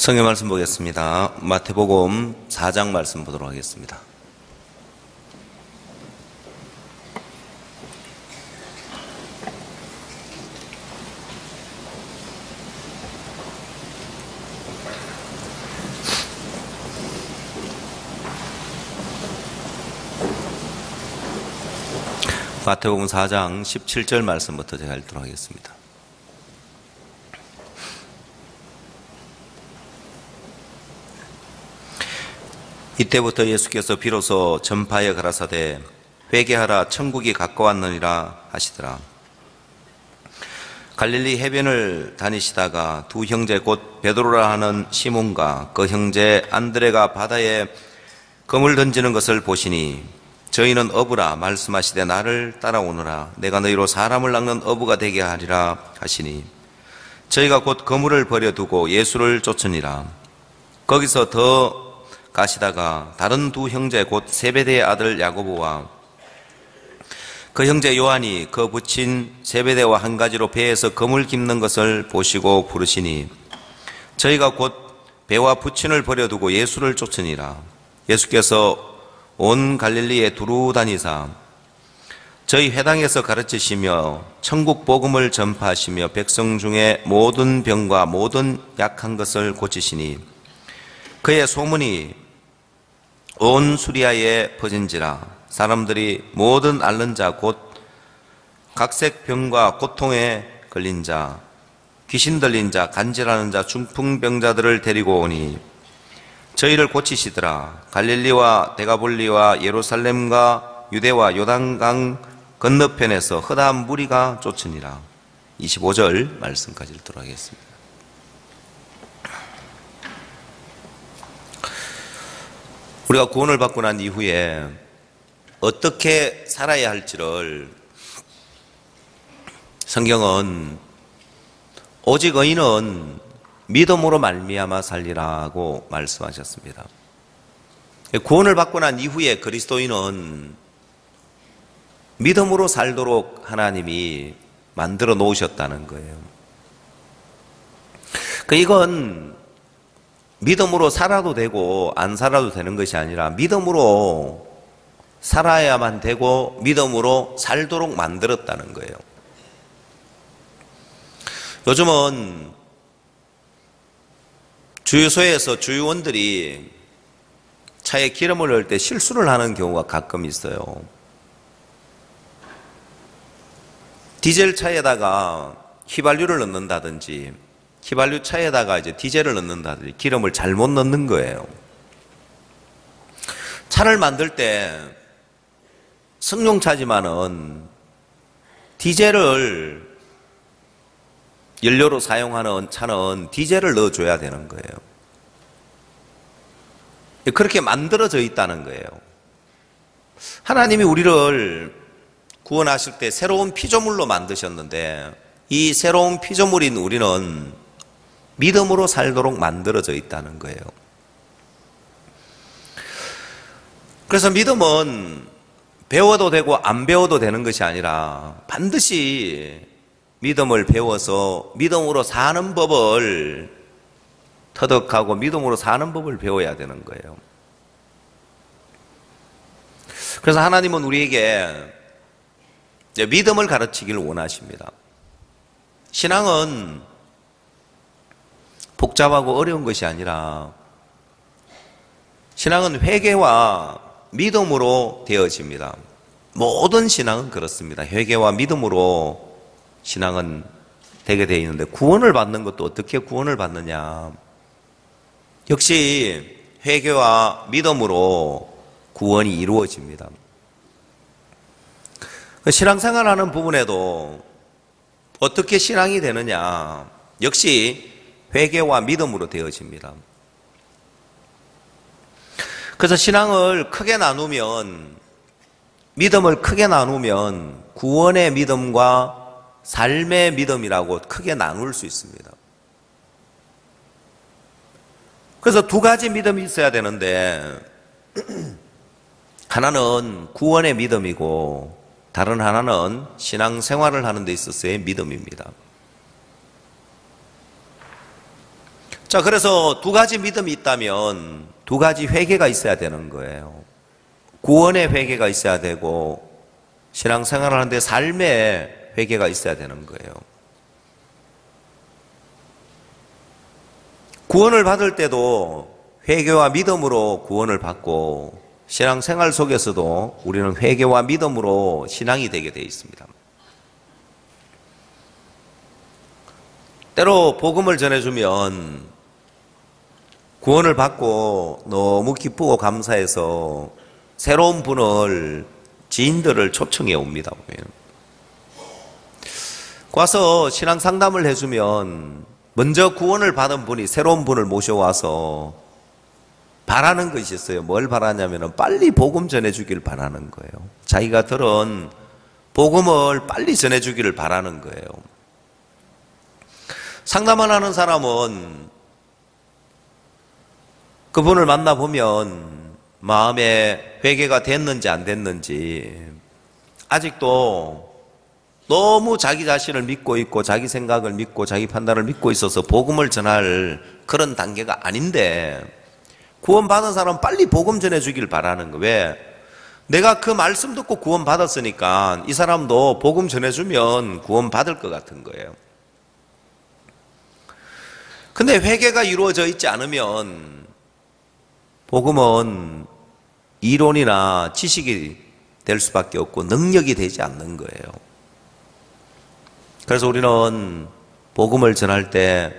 성경 말씀 보겠습니다. 마태복음 4장 말씀 보도록 하겠습니다. 마태복음 4장 17절 말씀부터 제가 읽도록 하겠습니다. 이때부터 예수께서 비로소 전파하여 가라사대 회개하라 천국이 가까웠느니라 하시더라. 갈릴리 해변을 다니시다가 두 형제 곧 베드로라 하는 시몬과 그 형제 안드레가 바다에 검을 던지는 것을 보시니 저희는 어부라 말씀하시되 나를 따라오너라 내가 너희로 사람을 낚는 어부가 되게 하리라 하시니 저희가 곧 그물을 버려두고 예수를 쫓으니라. 거기서 더 가시다가 다른 두 형제 곧 세베대의 아들 야고보와 그 형제 요한이 그 붙인 세베대와 한 가지로 배에서 그물 깁는 것을 보시고 부르시니 저희가 곧 배와 부친을 버려두고 예수를 쫓으니라. 예수께서 온 갈릴리에 두루 다니사 저희 회당에서 가르치시며 천국 복음을 전파하시며 백성 중에 모든 병과 모든 약한 것을 고치시니 그의 소문이 온 수리아에 퍼진지라. 사람들이 모든 앓는 자 곧 각색 병과 고통에 걸린 자 귀신 들린 자 간질하는 자 중풍병자들을 데리고 오니 저희를 고치시더라. 갈릴리와 데가볼리와 예루살렘과 유대와 요단강 건너편에서 허다한 무리가 쫓으니라. 25절 말씀까지 읽도록 하겠습니다. 우리가 구원을 받고 난 이후에 어떻게 살아야 할지를 성경은 오직 의인은 믿음으로 말미암아 살리라고 말씀하셨습니다. 구원을 받고 난 이후에 그리스도인은 믿음으로 살도록 하나님이 만들어 놓으셨다는 거예요. 이건 믿음으로 살아도 되고 안 살아도 되는 것이 아니라 믿음으로 살아야만 되고 믿음으로 살도록 만들었다는 거예요. 요즘은 주유소에서 주유원들이 차에 기름을 넣을 때 실수를 하는 경우가 가끔 있어요. 디젤 차에다가 휘발유를 넣는다든지 휘발유 차에다가 이제 디젤을 넣는다든지 기름을 잘못 넣는 거예요. 차를 만들 때 승용차지만은 디젤을 연료로 사용하는 차는 디젤을 넣어줘야 되는 거예요. 그렇게 만들어져 있다는 거예요. 하나님이 우리를 구원하실 때 새로운 피조물로 만드셨는데 이 새로운 피조물인 우리는 믿음으로 살도록 만들어져 있다는 거예요. 그래서 믿음은 배워도 되고 안 배워도 되는 것이 아니라 반드시 믿음을 배워서 믿음으로 사는 법을 터득하고 믿음으로 사는 법을 배워야 되는 거예요. 그래서 하나님은 우리에게 믿음을 가르치기를 원하십니다. 신앙은 복잡하고 어려운 것이 아니라 신앙은 회개와 믿음으로 되어집니다. 모든 신앙은 그렇습니다. 회개와 믿음으로 신앙은 되게 되어 있는데 구원을 받는 것도 어떻게 구원을 받느냐? 역시 회개와 믿음으로 구원이 이루어집니다. 신앙생활하는 부분에도 어떻게 신앙이 되느냐? 역시 회개와 믿음으로 되어집니다. 그래서 신앙을 크게 나누면 믿음을 크게 나누면 구원의 믿음과 삶의 믿음이라고 크게 나눌 수 있습니다. 그래서 두 가지 믿음이 있어야 되는데 하나는 구원의 믿음이고 다른 하나는 신앙생활을 하는 데 있어서의 믿음입니다. 자, 그래서 두 가지 믿음이 있다면 두 가지 회개가 있어야 되는 거예요. 구원의 회개가 있어야 되고 신앙생활을 하는데 삶의 회개가 있어야 되는 거예요. 구원을 받을 때도 회개와 믿음으로 구원을 받고 신앙생활 속에서도 우리는 회개와 믿음으로 신앙이 되게 되어 있습니다. 때로 복음을 전해주면 구원을 받고 너무 기쁘고 감사해서 새로운 분을 지인들을 초청해 옵니다. 와서 신앙 상담을 해주면 먼저 구원을 받은 분이 새로운 분을 모셔와서 바라는 것이 있어요. 뭘 바라냐면 빨리 복음 전해주길 바라는 거예요. 자기가 들은 복음을 빨리 전해주기를 바라는 거예요. 상담을 하는 사람은 그분을 만나보면 마음에 회개가 됐는지 안 됐는지 아직도 너무 자기 자신을 믿고 있고 자기 생각을 믿고 자기 판단을 믿고 있어서 복음을 전할 그런 단계가 아닌데 구원받은 사람은 빨리 복음 전해주길 바라는 거예요. 왜? 내가 그 말씀 듣고 구원받았으니까 이 사람도 복음 전해주면 구원받을 것 같은 거예요. 근데 회개가 이루어져 있지 않으면 복음은 이론이나 지식이 될 수밖에 없고 능력이 되지 않는 거예요. 그래서 우리는 복음을 전할 때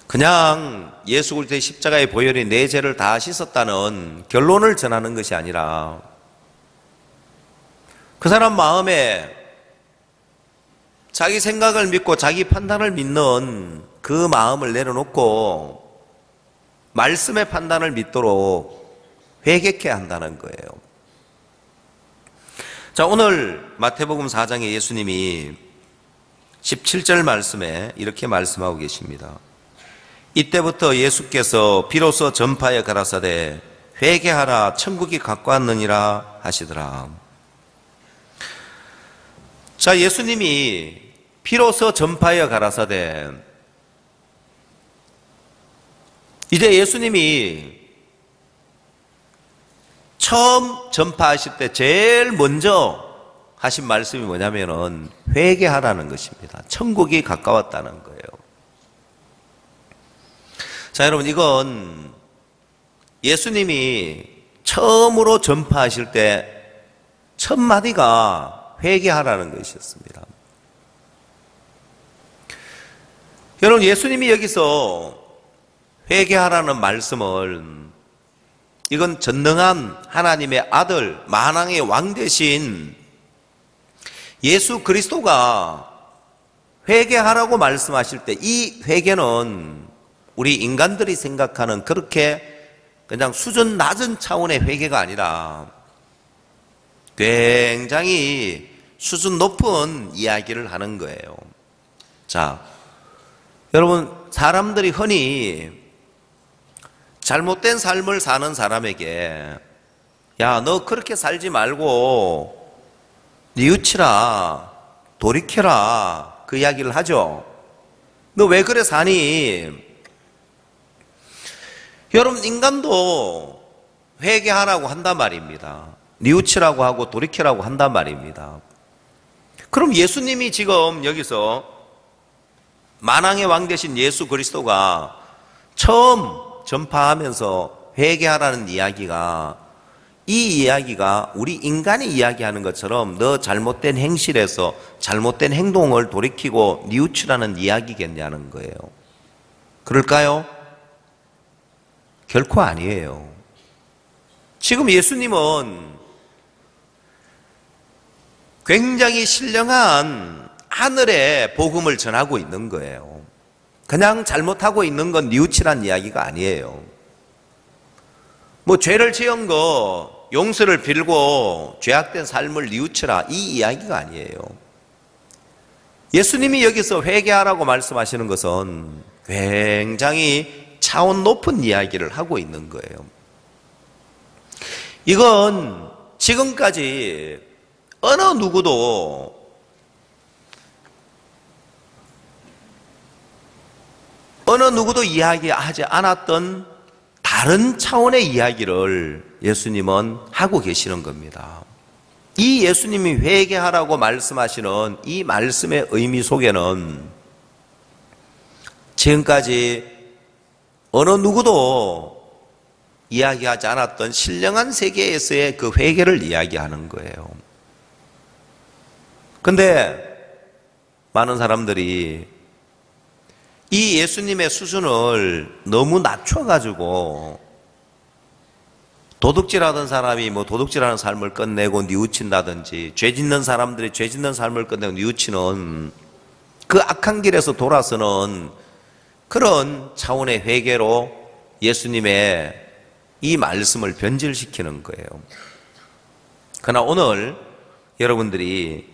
그냥 예수 그리스도의 십자가의 보혈이 내 죄를 다 씻었다는 결론을 전하는 것이 아니라 그 사람 마음에 자기 생각을 믿고 자기 판단을 믿는 그 마음을 내려놓고 말씀의 판단을 믿도록 회개케 한다는 거예요. 자, 오늘 마태복음 4장에 예수님이 17절 말씀에 이렇게 말씀하고 계십니다. 이때부터 예수께서 비로소 전파에 가라사대 회개하라 천국이 가까웠느니라 하시더라. 자, 예수님이 비로소 전파에 가라사대 이제 예수님이 처음 전파하실 때 제일 먼저 하신 말씀이 뭐냐면은 회개하라는 것입니다. 천국이 가까웠다는 거예요. 자, 여러분, 이건 예수님이 처음으로 전파하실 때 첫 마디가 회개하라는 것이었습니다. 여러분, 예수님이 여기서 회개하라는 말씀을 이건 전능한 하나님의 아들 만왕의 왕 되신 예수 그리스도가 회개하라고 말씀하실 때 이 회개는 우리 인간들이 생각하는 그렇게 그냥 수준 낮은 차원의 회개가 아니라 굉장히 수준 높은 이야기를 하는 거예요. 자, 여러분, 사람들이 흔히 잘못된 삶을 사는 사람에게 야, 너 그렇게 살지 말고 뉘우치라, 돌이켜라 그 이야기를 하죠. 너 왜 그래 사니? 여러분, 인간도 회개하라고 한단 말입니다. 뉘우치라고 하고 돌이키라고 한단 말입니다. 그럼 예수님이 지금 여기서 만왕의 왕 되신 예수 그리스도가 처음 전파하면서 회개하라는 이야기가 이 이야기가 우리 인간이 이야기하는 것처럼 너 잘못된 행실에서 잘못된 행동을 돌이키고 뉘우치라는 이야기겠냐는 거예요. 그럴까요? 결코 아니에요. 지금 예수님은 굉장히 신령한 하늘의 복음을 전하고 있는 거예요. 그냥 잘못하고 있는 건 뉘우치란 이야기가 아니에요. 뭐 죄를 지은 거 용서를 빌고 죄악된 삶을 뉘우치라 이 이야기가 아니에요. 예수님이 여기서 회개하라고 말씀하시는 것은 굉장히 차원 높은 이야기를 하고 있는 거예요. 이건 지금까지 어느 누구도 어느 누구도 이야기하지 않았던 다른 차원의 이야기를 예수님은 하고 계시는 겁니다. 이 예수님이 회개하라고 말씀하시는 이 말씀의 의미 속에는 지금까지 어느 누구도 이야기하지 않았던 신령한 세계에서의 그 회개를 이야기하는 거예요. 근데 많은 사람들이 이 예수님의 수준을 너무 낮춰가지고 도둑질하던 사람이 도둑질하는 삶을 끝내고 뉘우친다든지 죄 짓는 사람들이 죄 짓는 삶을 끝내고 뉘우치는 그 악한 길에서 돌아서는 그런 차원의 회개로 예수님의 이 말씀을 변질시키는 거예요. 그러나 오늘 여러분들이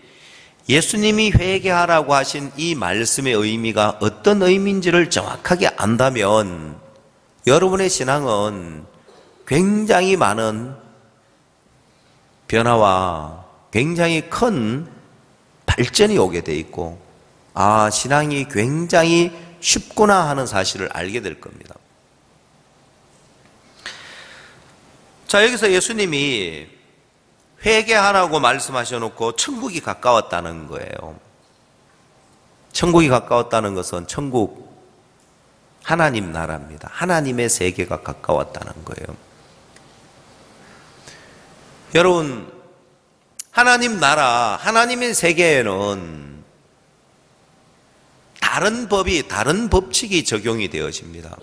예수님이 회개하라고 하신 이 말씀의 의미가 어떤 의미인지를 정확하게 안다면 여러분의 신앙은 굉장히 많은 변화와 굉장히 큰 발전이 오게 돼 있고, 신앙이 굉장히 쉽구나 하는 사실을 알게 될 겁니다. 자, 여기서 예수님이 회개하라고 말씀하셔놓고 천국이 가까웠다는 거예요. 천국이 가까웠다는 것은 천국 하나님 나라입니다. 하나님의 세계가 가까웠다는 거예요. 여러분, 하나님 나라, 하나님의 세계에는 다른 법이, 다른 법칙이 적용이 되어집니다.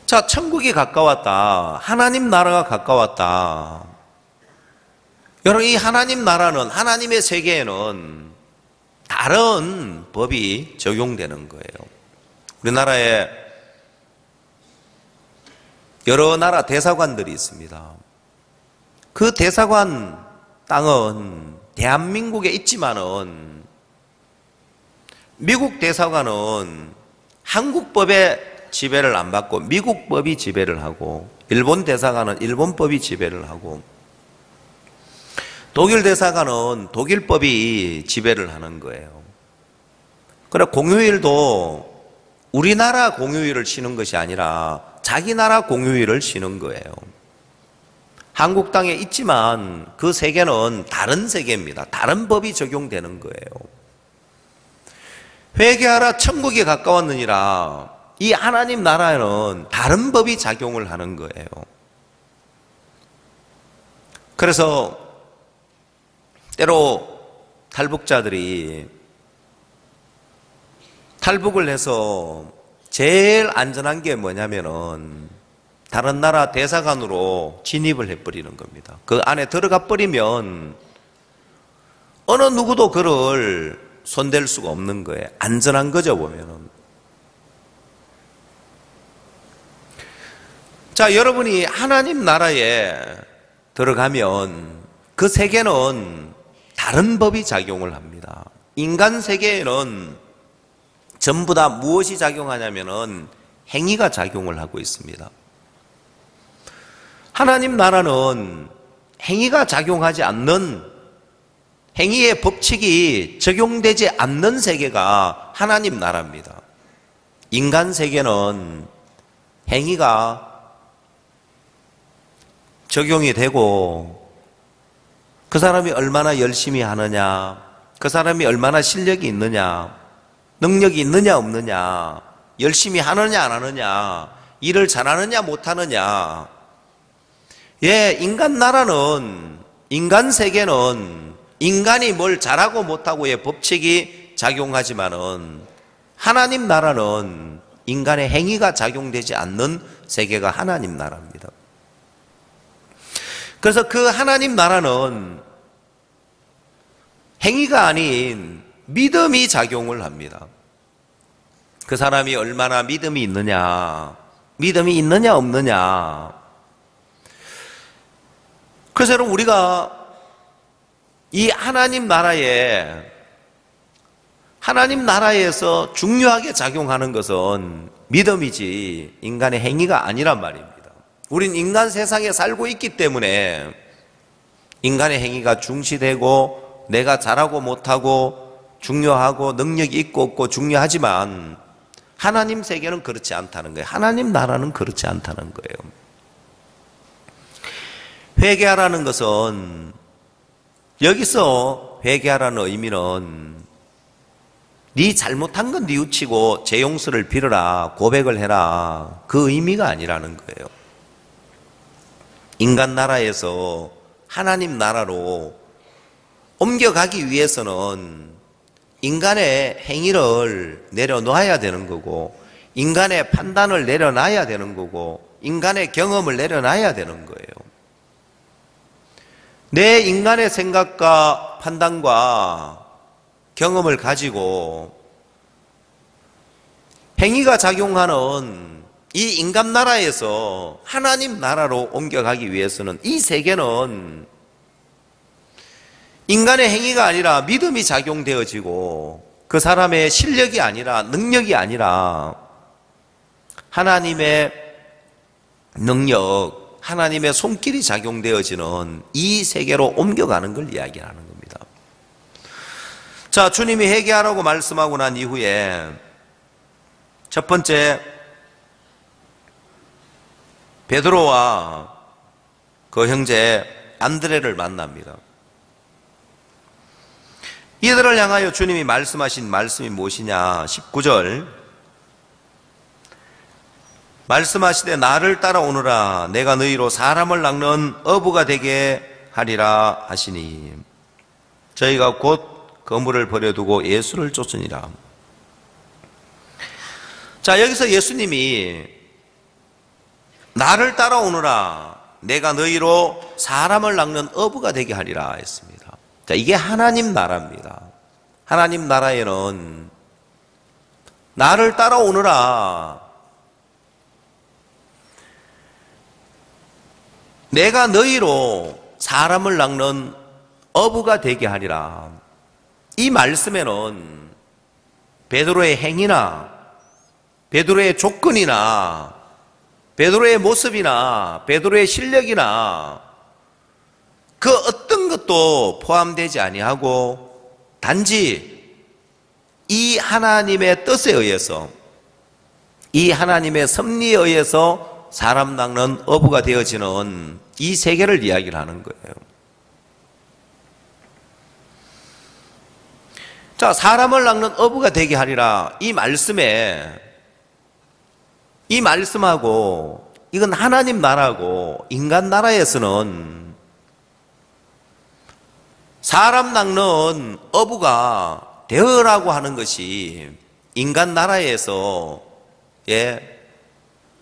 자, 천국이 가까웠다. 하나님 나라가 가까웠다. 여러분, 이 하나님 나라는, 하나님의 세계에는 다른 법이 적용되는 거예요. 우리나라에 여러 나라 대사관들이 있습니다. 그 대사관 땅은 대한민국에 있지만은 미국 대사관은 한국법의 지배를 안 받고 미국 법이 지배를 하고, 일본 대사관은 일본 법이 지배를 하고, 독일 대사관은 독일 법이 지배를 하는 거예요. 그래, 공휴일도 우리나라 공휴일을 쉬는 것이 아니라 자기 나라 공휴일을 쉬는 거예요. 한국 땅에 있지만 그 세계는 다른 세계입니다. 다른 법이 적용되는 거예요. 회개하라, 천국이 가까웠느니라. 이 하나님 나라에는 다른 법이 작용을 하는 거예요. 그래서 때로 탈북자들이 탈북을 해서 제일 안전한 게 뭐냐면은 다른 나라 대사관으로 진입을 해버리는 겁니다. 그 안에 들어가 버리면 어느 누구도 그를 손댈 수가 없는 거예요. 안전한 거죠, 보면은. 자, 여러분이 하나님 나라에 들어가면 그 세계는 다른 법이 작용을 합니다. 인간 세계에는 전부 다 무엇이 작용하냐면은 행위가 작용을 하고 있습니다. 하나님 나라는 행위가 작용하지 않는, 행위의 법칙이 적용되지 않는 세계가 하나님 나라입니다. 인간 세계는 행위가 적용이 되고 그 사람이 얼마나 열심히 하느냐, 그 사람이 얼마나 실력이 있느냐, 능력이 있느냐 없느냐, 열심히 하느냐 안 하느냐, 일을 잘하느냐 못하느냐. 인간 나라는, 인간 세계는 인간이 뭘 잘하고 못하고의 법칙이 작용하지만은 하나님 나라는 인간의 행위가 작용되지 않는 세계가 하나님 나라입니다. 그래서 그 하나님 나라는 행위가 아닌 믿음이 작용을 합니다. 그 사람이 얼마나 믿음이 있느냐, 믿음이 있느냐 없느냐. 그래서 여러분, 우리가 이 하나님 나라에서 중요하게 작용하는 것은 믿음이지 인간의 행위가 아니란 말입니다. 우린 인간 세상에 살고 있기 때문에 인간의 행위가 중시되고 내가 잘하고 못하고 중요하고 능력이 있고 없고 중요하지만 하나님 세계는 그렇지 않다는 거예요. 하나님 나라는 그렇지 않다는 거예요. 회개하라는 것은, 여기서 회개하라는 의미는 네 잘못한 건 뉘우치고 제 용서를 빌어라, 고백을 해라, 그 의미가 아니라는 거예요. 인간 나라에서 하나님 나라로 옮겨가기 위해서는 인간의 행위를 내려놔야 되는 거고, 인간의 판단을 내려놔야 되는 거고, 인간의 경험을 내려놔야 되는 거예요. 내 인간의 생각과 판단과 경험을 가지고 행위가 작용하는 이 인간 나라에서 하나님 나라로 옮겨가기 위해서는 이 세계는 인간의 행위가 아니라 믿음이 작용되어지고 그 사람의 실력이 아니라 능력이 아니라 하나님의 능력, 하나님의 손길이 작용되어지는 이 세계로 옮겨가는 걸 이야기하는 겁니다. 자, 주님이 회개하라고 말씀하고 난 이후에 첫 번째, 베드로와 그 형제 안드레를 만납니다. 이들을 향하여 주님이 말씀하신 말씀이 무엇이냐? 19절 말씀하시되 나를 따라오너라 내가 너희로 사람을 낚는 어부가 되게 하리라 하시니 저희가 곧 그물을 버려두고 예수를 쫓으니라. 자, 여기서 예수님이 나를 따라오너라 내가 너희로 사람을 낚는 어부가 되게 하리라 했습니다. 자, 이게 하나님 나라입니다. 하나님 나라에는 나를 따라오너라 내가 너희로 사람을 낚는 어부가 되게 하리라. 이 말씀에는 베드로의 행위나 베드로의 조건이나 베드로의 모습이나 베드로의 실력이나 그 어떤 것도 포함되지 아니하고 단지 이 하나님의 뜻에 의해서 이 하나님의 섭리에 의해서 사람 낚는 어부가 되어지는 이 세계를 이야기를 하는 거예요. 자, 사람을 낚는 어부가 되게 하리라. 이 말씀에 이 말씀하고 이건 하나님 나라고 인간 나라에서는 사람 낚는 어부가 되어라고 하는 것이 인간 나라에서의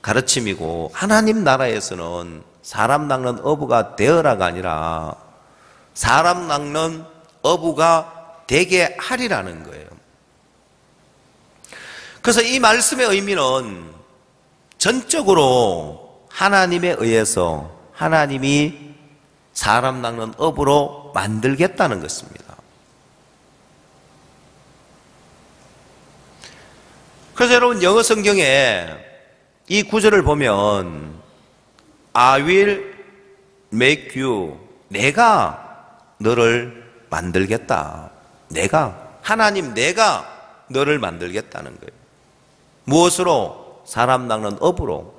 가르침이고 하나님 나라에서는 사람 낚는 어부가 되어라가 아니라 사람 낚는 어부가 되게 하리라는 거예요. 그래서 이 말씀의 의미는 전적으로 하나님에 의해서 하나님이 사람 낚는 어부로 만들겠다는 것입니다. 그래서 여러분 영어 성경에 이 구절을 보면 I will make you 내가 너를 만들겠다. 하나님 내가 너를 만들겠다는 거예요. 무엇으로? 사람 낚는 어부로.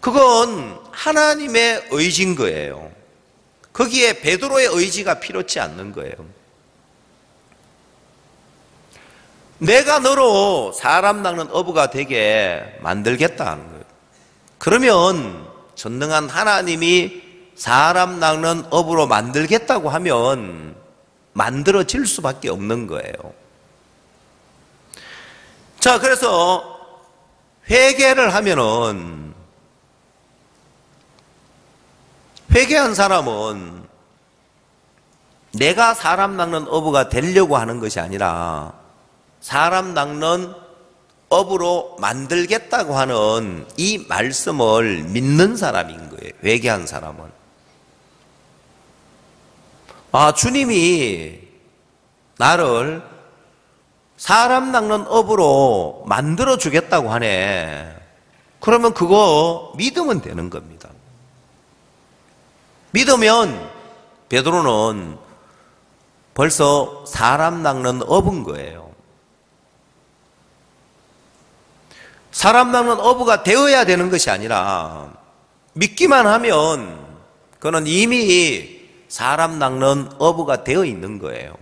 그건 하나님의 의지인 거예요. 거기에 베드로의 의지가 필요치 않는 거예요. 내가 너로 사람 낚는 어부가 되게 만들겠다는 거예요. 그러면 전능한 하나님이 사람 낚는 어부로 만들겠다고 하면 만들어질 수밖에 없는 거예요. 자, 그래서 회개를 하면은 회개한 사람은 내가 사람 낚는 어부가 되려고 하는 것이 아니라 사람 낚는 어부로 만들겠다고 하는 이 말씀을 믿는 사람인 거예요. 회개한 사람은. 아, 주님이 나를 사람 낚는 업으로 만들어 주겠다고 하네. 그러면 그거 믿으면 되는 겁니다. 믿으면 베드로는 벌써 사람 낚는 어부인 거예요. 사람 낚는 어부가 되어야 되는 것이 아니라 믿기만 하면 그는 이미 사람 낚는 어부가 되어 있는 거예요.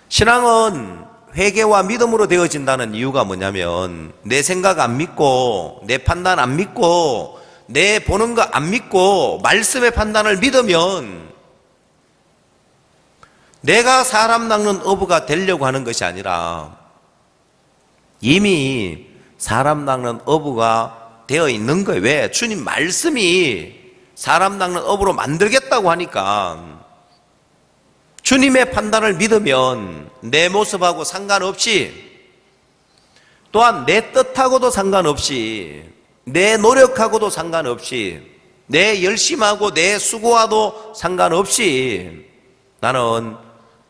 신앙은 회개와 믿음으로 되어진다는 이유가 뭐냐면 내 생각 안 믿고 내 판단 안 믿고 내 보는 거 안 믿고 말씀의 판단을 믿으면 내가 사람 낚는 어부가 되려고 하는 것이 아니라 이미 사람 낚는 어부가 되어 있는 거예요. 왜? 주님 말씀이 사람 낚는 어부로 만들겠다고 하니까 주님의 판단을 믿으면 내 모습하고 상관없이 또한 내 뜻하고도 상관없이 내 노력하고도 상관없이 내 열심하고 내 수고와도 상관없이 나는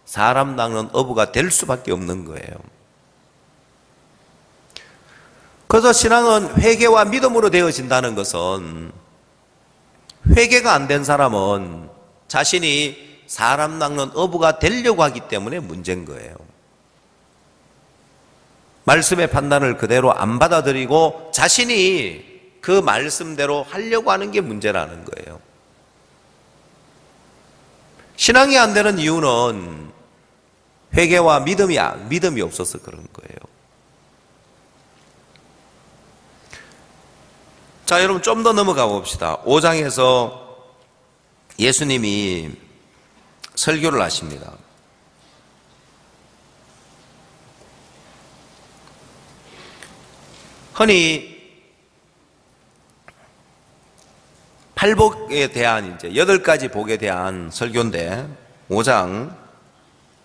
사람 낚는 어부가 될 수밖에 없는 거예요. 그래서 신앙은 회개와 믿음으로 되어진다는 것은 회개가 안 된 사람은 자신이 사람 낚는 어부가 되려고 하기 때문에 문제인 거예요. 말씀의 판단을 그대로 안 받아들이고 자신이 그 말씀대로 하려고 하는 게 문제라는 거예요. 신앙이 안 되는 이유는 회개와 믿음이 없어서 그런 거예요. 자, 여러분 좀 더 넘어가 봅시다. 5장에서 예수님이 설교를 하십니다. 흔히 팔복에 대한 이제 8가지 복에 대한 설교인데 5장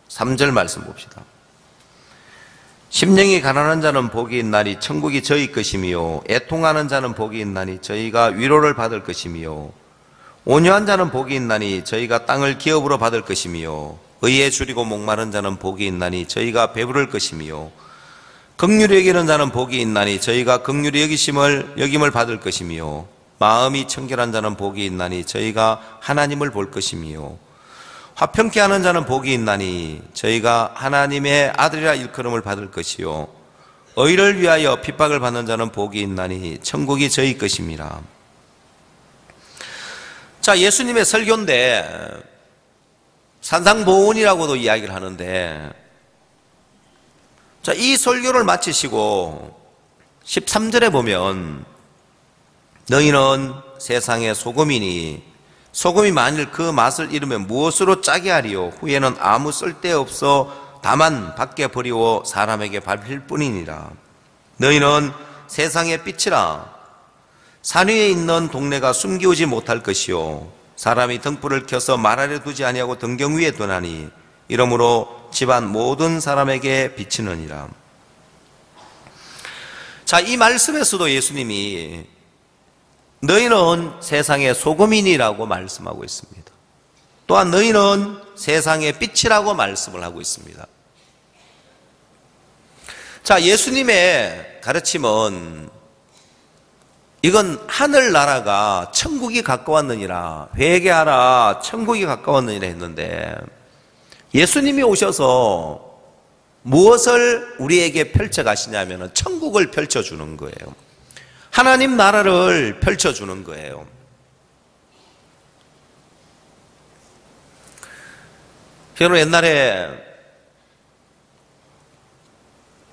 3절 말씀 봅시다. 심령이 가난한 자는 복이 있나니 천국이 저희 것이며 애통하는 자는 복이 있나니 저희가 위로를 받을 것이며 온유한 자는 복이 있나니 저희가 땅을 기업으로 받을 것이며 의에 줄이고 목마른 자는 복이 있나니 저희가 배부를 것이며 긍휼히 여기는 자는 복이 있나니 저희가 긍휼히 여김을 받을 것이며 마음이 청결한 자는 복이 있나니 저희가 하나님을 볼 것이며 화평케 하는 자는 복이 있나니 저희가 하나님의 아들이라 일컬음을 받을 것이요 의를 위하여 핍박을 받는 자는 복이 있나니 천국이 저희 것임이라. 자, 예수님의 설교인데 산상보훈이라고도 이야기를 하는데, 자, 이 설교를 마치시고 13절에 보면 너희는 세상의 소금이니 소금이 만일 그 맛을 잃으면 무엇으로 짜게 하리요? 후에는 아무 쓸데없어 다만 밖에 버리고 사람에게 밟힐 뿐이니라. 너희는 세상의 빛이라. 산 위에 있는 동네가 숨기우지 못할 것이요 사람이 등불을 켜서 말 아래 두지 아니하고 등경 위에 두나니 이러므로 집안 모든 사람에게 비치느니라. 자, 이 말씀에서도 예수님이 너희는 세상의 소금이니라고 말씀하고 있습니다. 또한 너희는 세상의 빛이라고 말씀을 하고 있습니다. 자, 예수님의 가르침은 이건 하늘나라가 천국이 가까웠느니라, 회개하라 천국이 가까웠느니라 했는데 예수님이 오셔서 무엇을 우리에게 펼쳐가시냐면 천국을 펼쳐주는 거예요. 하나님 나라를 펼쳐주는 거예요. 여러분, 옛날에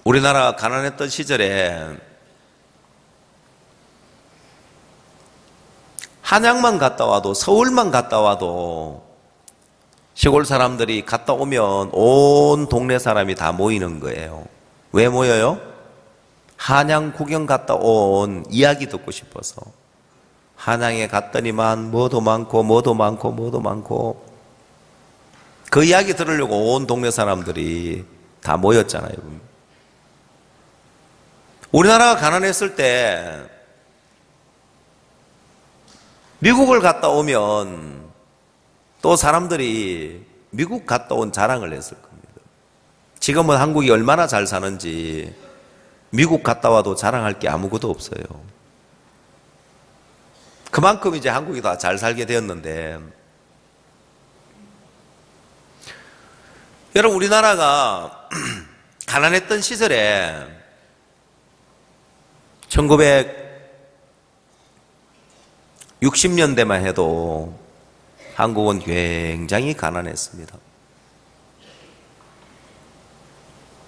우리나라 가난했던 시절에 한양만 갔다 와도, 서울만 갔다 와도 시골 사람들이 갔다 오면 온 동네 사람이 다 모이는 거예요. 왜 모여요? 한양 구경 갔다 온 이야기 듣고 싶어서. 한양에 갔더니만 뭐도 많고 그 이야기 들으려고 온 동네 사람들이 다 모였잖아요. 우리나라가 가난했을 때 미국을 갔다 오면 또 사람들이 미국 갔다 온 자랑을 했을 겁니다. 지금은 한국이 얼마나 잘 사는지 미국 갔다 와도 자랑할 게 아무것도 없어요. 그만큼 이제 한국이 다 잘 살게 되었는데, 여러분, 우리나라가 가난했던 시절에 1960년대만 해도 한국은 굉장히 가난했습니다.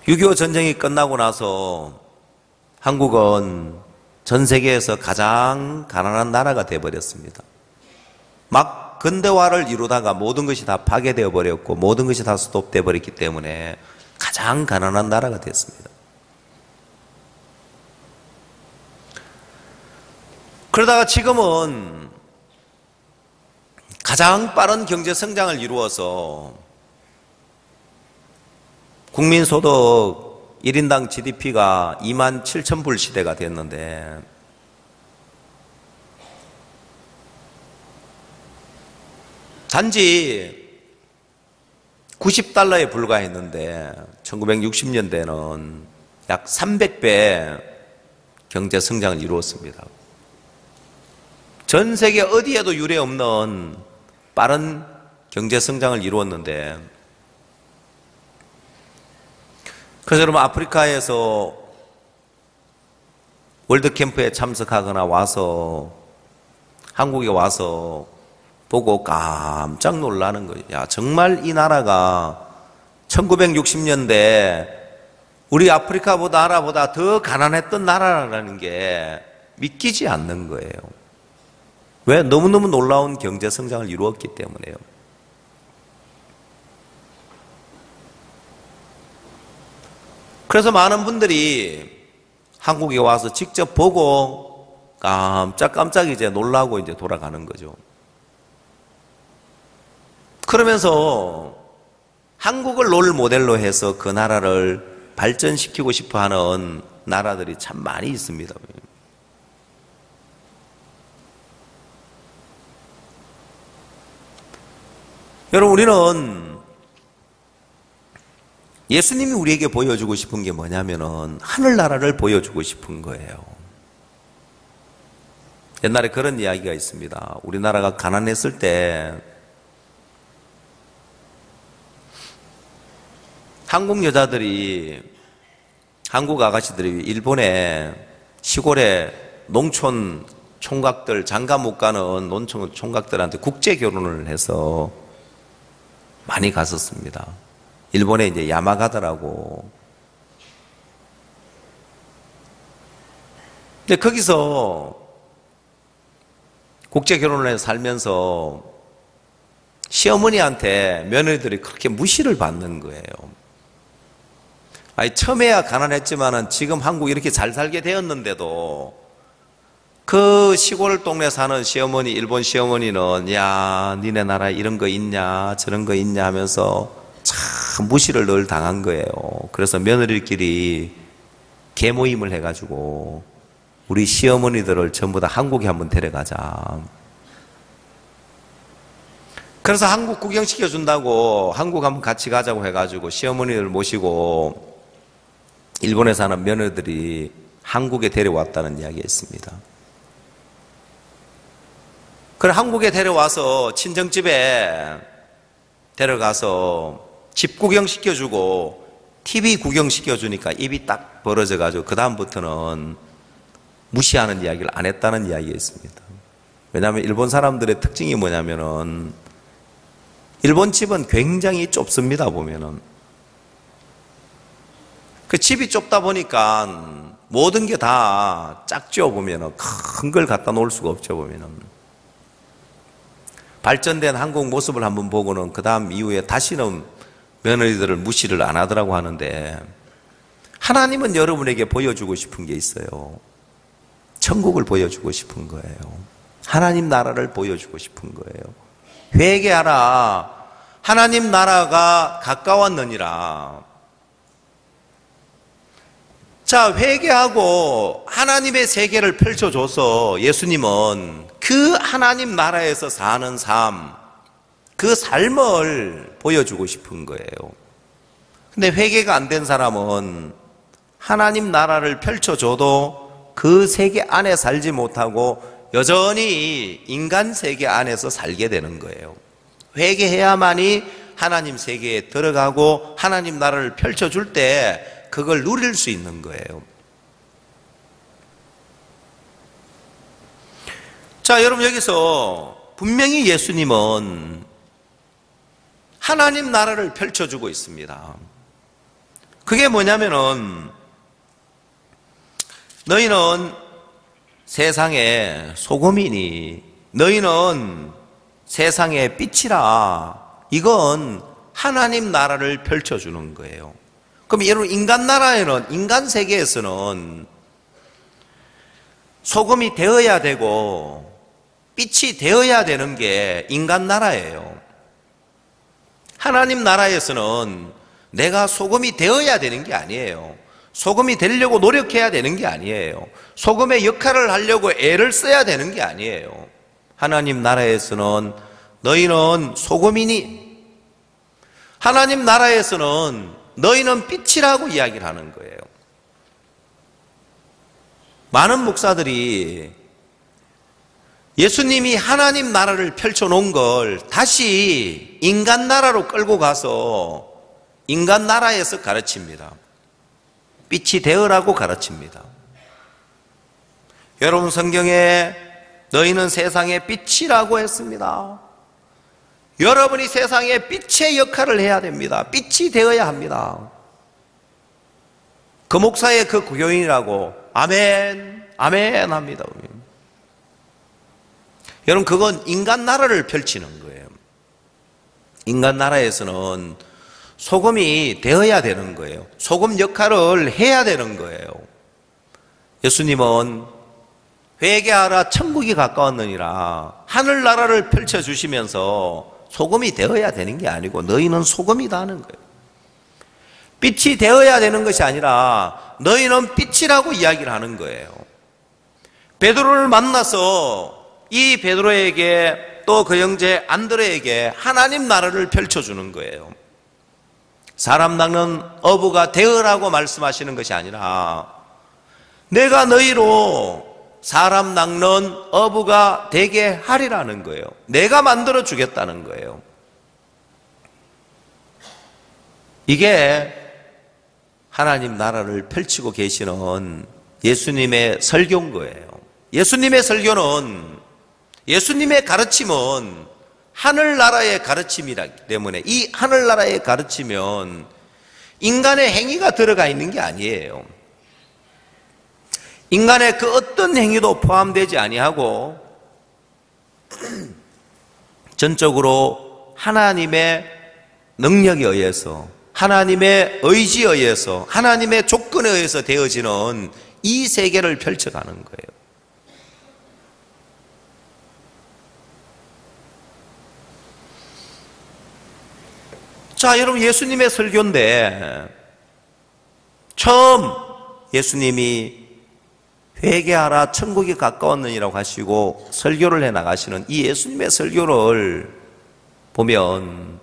6.25 전쟁이 끝나고 나서 한국은 전 세계에서 가장 가난한 나라가 되어버렸습니다. 막 근대화를 이루다가 모든 것이 다 파괴되어 버렸고 모든 것이 다 스톱되어 버렸기 때문에 가장 가난한 나라가 됐습니다. 그러다가 지금은 가장 빠른 경제 성장을 이루어서 국민소득 1인당 GDP가 27,000불 시대가 됐는데 단지 90달러에 불과했는데 1960년대는 약 300배 경제 성장을 이루었습니다. 전 세계 어디에도 유례 없는 빠른 경제 성장을 이루었는데, 그래서 여러분, 아프리카에서 월드캠프에 참석하거나 와서 한국에 와서 보고 깜짝 놀라는 거예요. 야, 정말 이 나라가 1960년대 우리 아프리카보다 나라보다 더 가난했던 나라라는 게 믿기지 않는 거예요. 왜? 너무너무 놀라운 경제 성장을 이루었기 때문에요. 그래서 많은 분들이 한국에 와서 직접 보고 깜짝 이제 놀라고 이제 돌아가는 거죠. 그러면서 한국을 롤 모델로 해서 그 나라를 발전시키고 싶어 하는 나라들이 참 많이 있습니다. 여러분, 우리는 예수님이 우리에게 보여주고 싶은 게 뭐냐면은 하늘나라를 보여주고 싶은 거예요. 옛날에 그런 이야기가 있습니다. 우리나라가 가난했을 때 한국 여자들이, 한국 아가씨들이 일본의 시골의 농촌 총각들, 장가 못 가는 농촌 총각들한테 국제 결혼을 해서 많이 갔었습니다. 일본에 이제 야마가다라고. 근데 거기서 국제 결혼을 해서 살면서 시어머니한테 며느리들이 그렇게 무시를 받는 거예요. 아니, 처음에야 가난했지만은 지금 한국 이렇게 잘 살게 되었는데도 그 시골 동네 사는 시어머니, 일본 시어머니는 야, 니네 나라에 이런 거 있냐, 저런 거 있냐 하면서 참 무시를 늘 당한 거예요. 그래서 며느리끼리 개모임을 해가지고 우리 시어머니들을 전부 다 한국에 한번 데려가자. 그래서 한국 구경시켜준다고 한국 한번 같이 가자고 해가지고 시어머니를 모시고 일본에 사는 며느리들이 한국에 데려왔다는 이야기가 있습니다. 그래, 한국에 데려와서 친정집에 데려가서 집 구경시켜주고 TV 구경시켜주니까 입이 딱 벌어져가지고 그 다음부터는 무시하는 이야기를 안 했다는 이야기가 있습니다. 왜냐하면 일본 사람들의 특징이 뭐냐면은 일본 집은 굉장히 좁습니다. 보면은 그 집이 좁다 보니까 모든 게 다 작죠. 보면은 큰 걸 갖다 놓을 수가 없죠. 보면은 발전된 한국 모습을 한번 보고는 그 다음 이후에 다시는 며느리들을 무시를 안 하더라고 하는데, 하나님은 여러분에게 보여주고 싶은 게 있어요. 천국을 보여주고 싶은 거예요. 하나님 나라를 보여주고 싶은 거예요. 회개하라. 하나님 나라가 가까웠느니라. 자, 회개하고 하나님의 세계를 펼쳐줘서 예수님은 그 하나님 나라에서 사는 삶, 그 삶을 보여주고 싶은 거예요. 근데 회개가 안 된 사람은 하나님 나라를 펼쳐줘도 그 세계 안에 살지 못하고 여전히 인간 세계 안에서 살게 되는 거예요. 회개해야만이 하나님 세계에 들어가고 하나님 나라를 펼쳐줄 때 그걸 누릴 수 있는 거예요. 자, 여러분, 여기서 분명히 예수님은 하나님 나라를 펼쳐주고 있습니다. 그게 뭐냐면은, 너희는 세상의 소금이니 너희는 세상의 빛이라. 이건 하나님 나라를 펼쳐주는 거예요. 그럼 여러분, 인간 나라에는, 인간 세계에서는 소금이 되어야 되고 빛이 되어야 되는 게 인간 나라예요. 하나님 나라에서는 내가 소금이 되어야 되는 게 아니에요. 소금이 되려고 노력해야 되는 게 아니에요. 소금의 역할을 하려고 애를 써야 되는 게 아니에요. 하나님 나라에서는 너희는 소금이니, 하나님 나라에서는 너희는 빛이라고 이야기를 하는 거예요. 많은 목사들이 예수님이 하나님 나라를 펼쳐놓은 걸 다시 인간 나라로 끌고 가서 인간 나라에서 가르칩니다. 빛이 되어라고 가르칩니다. 여러분, 성경에 너희는 세상의 빛이라고 했습니다. 여러분이 세상의 빛의 역할을 해야 됩니다. 빛이 되어야 합니다. 그 목사의 그 교인이라고 아멘, 아멘 합니다. 여러분, 그건 인간 나라를 펼치는 거예요. 인간 나라에서는 소금이 되어야 되는 거예요. 소금 역할을 해야 되는 거예요. 예수님은 회개하라 천국이 가까웠느니라 하늘나라를 펼쳐주시면서 소금이 되어야 되는 게 아니고 너희는 소금이다 하는 거예요. 빛이 되어야 되는 것이 아니라 너희는 빛이라고 이야기를 하는 거예요. 베드로를 만나서 이 베드로에게 또 그 형제 안드레에게 하나님 나라를 펼쳐주는 거예요. 사람 낚는 어부가 되어라고 말씀하시는 것이 아니라 내가 너희로 사람 낚는 어부가 되게 하리라는 거예요. 내가 만들어 주겠다는 거예요. 이게 하나님 나라를 펼치고 계시는 예수님의 설교인 거예요. 예수님의 설교는, 예수님의 가르침은 하늘나라의 가르침이기 때문에 이 하늘나라의 가르치면 인간의 행위가 들어가 있는 게 아니에요. 인간의 그 어떤 행위도 포함되지 아니하고 전적으로 하나님의 능력에 의해서, 하나님의 의지에 의해서, 하나님의 조건에 의해서 되어지는 이 세계를 펼쳐가는 거예요. 자, 여러분, 예수님의 설교인데 처음 예수님이 회개하라 천국이 가까웠느니라고 하시고 설교를 해나가시는 이 예수님의 설교를 보면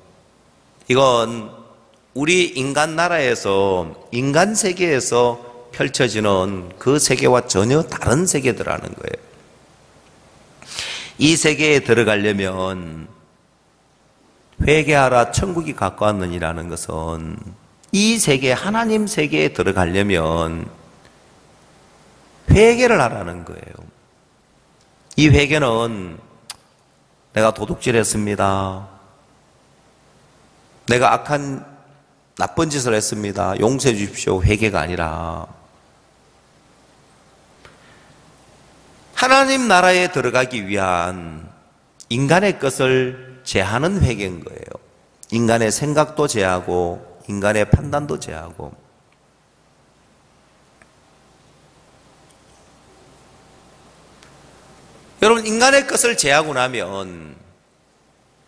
이건 우리 인간 나라에서, 인간 세계에서 펼쳐지는 그 세계와 전혀 다른 세계더라는 거예요. 이 세계에 들어가려면 회개하라 천국이 가까웠느니라는 것은 이 세계, 하나님 세계에 들어가려면 회개를 하라는 거예요. 이 회개는 내가 도둑질했습니다, 내가 악한 나쁜 짓을 했습니다, 용서해 주십시오, 회개가 아니라 하나님 나라에 들어가기 위한 인간의 것을 제하는 회개인 거예요. 인간의 생각도 제하고 인간의 판단도 제하고. 여러분, 인간의 것을 제하고 나면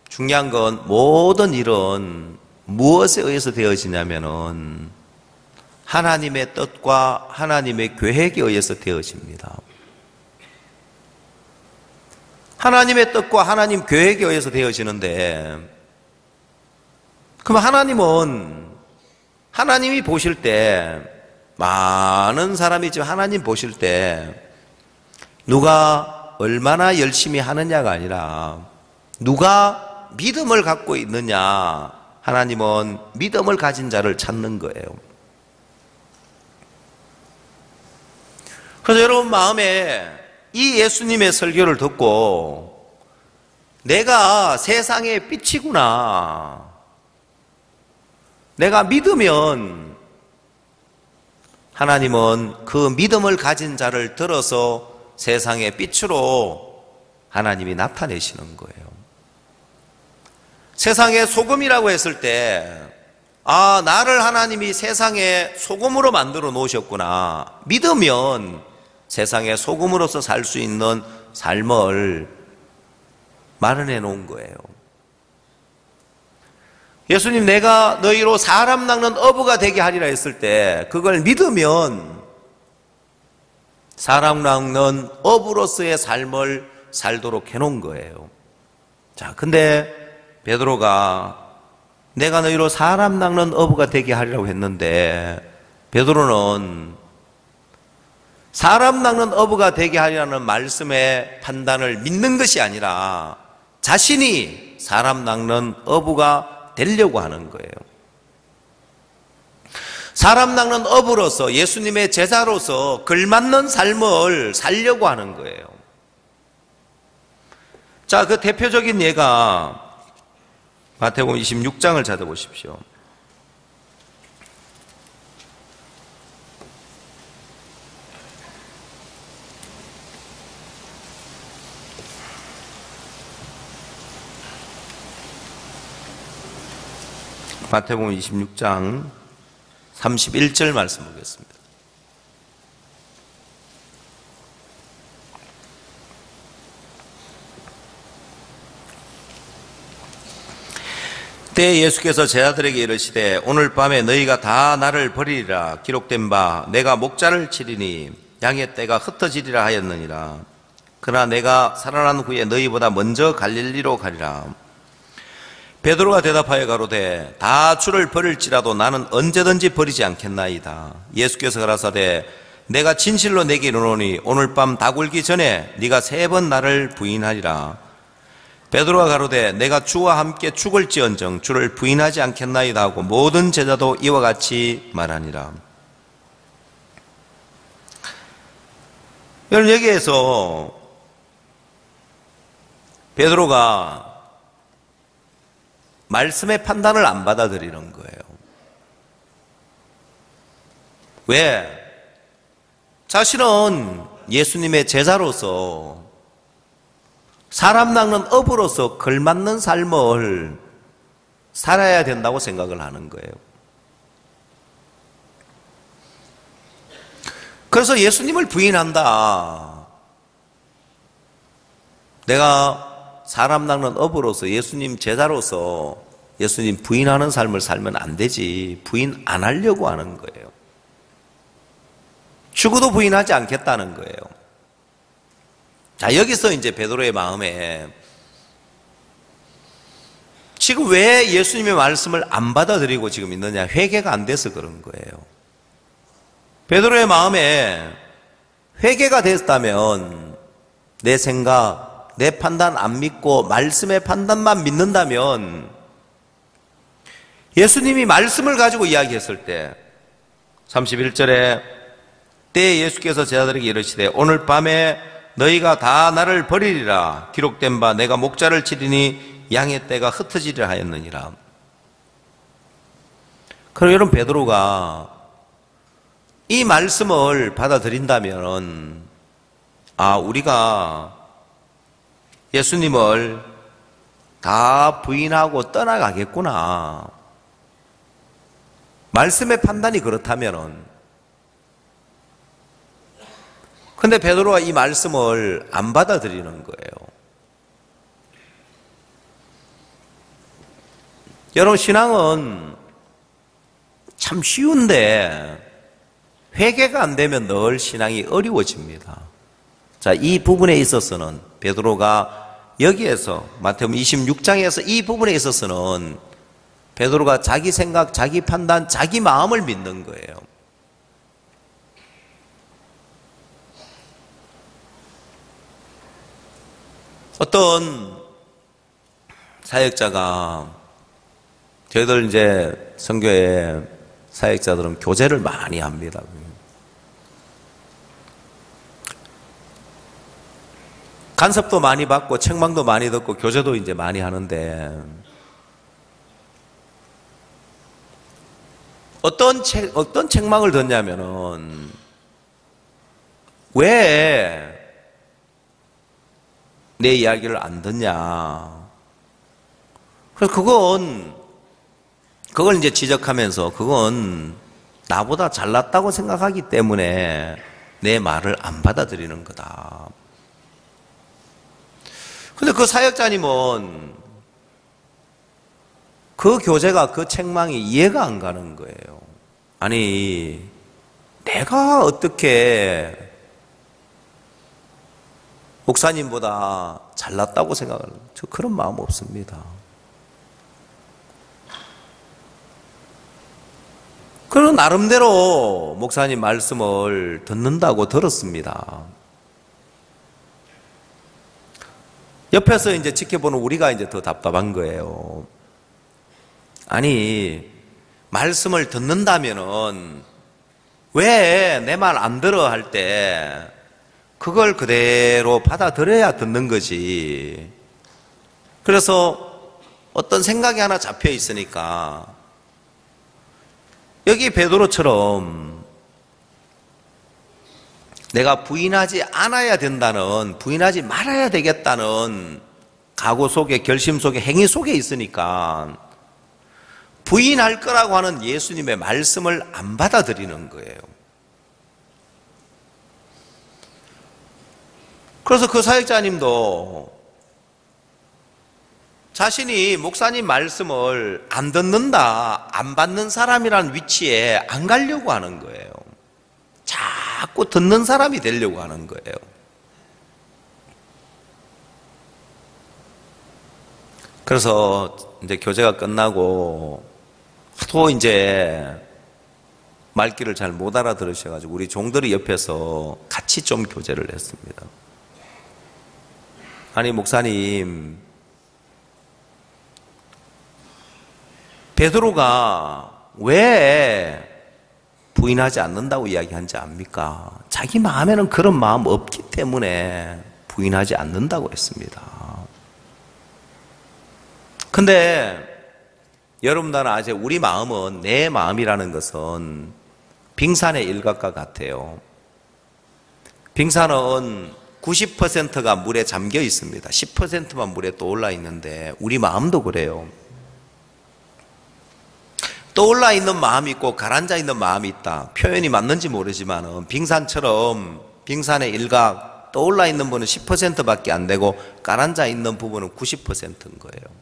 중요한 건 모든 일은 무엇에 의해서 되어지냐면은 하나님의 뜻과 하나님의 계획에 의해서 되어집니다. 하나님의 뜻과 하나님 계획에 의해서 되어지는데, 그럼 하나님은, 하나님이 보실 때, 많은 사람이 지금 하나님 보실 때 누가 얼마나 열심히 하느냐가 아니라 누가 믿음을 갖고 있느냐, 하나님은 믿음을 가진 자를 찾는 거예요. 그래서 여러분 마음에 이 예수님의 설교를 듣고 내가 세상의 빛이구나, 내가 믿으면 하나님은 그 믿음을 가진 자를 들어서 세상의 빛으로 하나님이 나타내시는 거예요. 세상의 소금이라고 했을 때, 아, 나를 하나님이 세상의 소금으로 만들어 놓으셨구나, 믿으면 세상의 소금으로서 살 수 있는 삶을 마련해 놓은 거예요. 예수님, 내가 너희로 사람 낚는 어부가 되게 하리라 했을 때 그걸 믿으면 사람 낚는 어부로서의 삶을 살도록 해놓은 거예요. 자, 근데 베드로가 내가 너희로 사람 낚는 어부가 되게 하리라고 했는데, 베드로는 사람 낚는 어부가 되게 하리라는 말씀의 판단을 믿는 것이 아니라 자신이 사람 낚는 어부가 되려고 하는 거예요. 사람 낚는 어부로서, 예수님의 제자로서 걸맞는 삶을 살려고 하는 거예요. 자, 그 대표적인 예가 마태복음 26장을 찾아보십시오. 마태복음 26장 31절 말씀 보겠습니다. 그때 예수께서 제자들에게 이르시되 오늘 밤에 너희가 다 나를 버리리라. 기록된 바 내가 목자를 치리니 양의 떼가 흩어지리라 하였느니라. 그러나 내가 살아난 후에 너희보다 먼저 갈릴리로 가리라. 베드로가 대답하여 가로되 다 주를 버릴지라도 나는 언제든지 버리지 않겠나이다. 예수께서 가라사대 내가 진실로 내게 이르노니 오늘 밤 다굴기 전에 네가 3번 나를 부인하리라. 베드로가 가로되 내가 주와 함께 죽을지언정 주를 부인하지 않겠나이다 하고 모든 제자도 이와 같이 말하니라. 여러분, 여기에서 베드로가 말씀의 판단을 안 받아들이는 거예요. 왜? 자신은 예수님의 제자로서 사람 낚는 어부로서 걸맞는 삶을 살아야 된다고 생각을 하는 거예요. 그래서 예수님을 부인한다, 내가 사람 낚는 어부로서 예수님 제자로서 예수님 부인하는 삶을 살면 안 되지, 부인 안 하려고 하는 거예요. 죽어도 부인하지 않겠다는 거예요. 자, 여기서 이제 베드로의 마음에 지금 왜 예수님의 말씀을 안 받아들이고 지금 있느냐, 회개가 안 돼서 그런 거예요. 베드로의 마음에 회개가 됐다면, 내 생각, 내 판단 안 믿고 말씀의 판단만 믿는다면, 예수님이 말씀을 가지고 이야기했을 때 31절에 때에 예수께서 제자들에게 이르시되 오늘 밤에 너희가 다 나를 버리리라. 기록된 바 내가 목자를 치리니 양의 떼가 흩어지리라 하였느니라. 그럼 여러분, 베드로가 이 말씀을 받아들인다면, 아, 우리가 예수님을 다 부인하고 떠나가겠구나, 말씀의 판단이 그렇다면은. 근데 베드로가 이 말씀을 안 받아들이는 거예요. 여러분, 신앙은 참 쉬운데 회개가 안 되면 늘 신앙이 어려워집니다. 자, 이 부분에 있어서는 베드로가 여기에서 마태복음 26장에서 이 부분에 있어서는 베드로가 자기 생각, 자기 판단, 자기 마음을 믿는 거예요. 어떤 사역자가 저희들 이제 선교회 사역자들은 교제를 많이 합니다. 간섭도 많이 받고 책망도 많이 듣고 교제도 이제 많이 하는데 어떤 책망을 듣냐면은 왜 내 이야기를 안 듣냐. 그래서 그걸 이제 지적하면서 그건 나보다 잘났다고 생각하기 때문에 내 말을 안 받아들이는 거다. 근데 그 사역자님은 그 교제가 그 책망이 이해가 안 가는 거예요. 아니, 내가 어떻게 목사님보다 잘났다고 생각하는, 저 그런 마음 없습니다. 그런 나름대로 목사님 말씀을 듣는다고 들었습니다. 옆에서 이제 지켜보는 우리가 이제 더 답답한 거예요. 아니, 말씀을 듣는다면은 왜 내 말 안 들어 할 때 그걸 그대로 받아들여야 듣는 거지. 그래서 어떤 생각이 하나 잡혀 있으니까 여기 베드로처럼 내가 부인하지 않아야 된다는, 부인하지 말아야 되겠다는 각오 속에, 결심 속에, 행위 속에 있으니까 부인할 거라고 하는 예수님의 말씀을 안 받아들이는 거예요. 그래서 그 사역자님도 자신이 목사님 말씀을 안 듣는다, 안 받는 사람이라는 위치에 안 가려고 하는 거예요. 자꾸 듣는 사람이 되려고 하는 거예요. 그래서 이제 교제가 끝나고 또 이제 말귀를 잘 못 알아들으셔가지고 우리 종들이 옆에서 같이 좀 교제를 했습니다. 아니, 목사님, 베드로가 왜 부인하지 않는다고 이야기한지 압니까? 자기 마음에는 그런 마음 없기 때문에 부인하지 않는다고 했습니다. 근데 여러분, 나는 아직 우리 마음은, 내 마음이라는 것은 빙산의 일각과 같아요. 빙산은 90%가 물에 잠겨 있습니다. 10%만 물에 떠올라 있는데 우리 마음도 그래요. 떠올라 있는 마음이 있고 가라앉아 있는 마음이 있다. 표현이 맞는지 모르지만 빙산처럼 빙산의 일각, 떠올라 있는 부분은 10%밖에 안 되고 가라앉아 있는 부분은 90%인 거예요.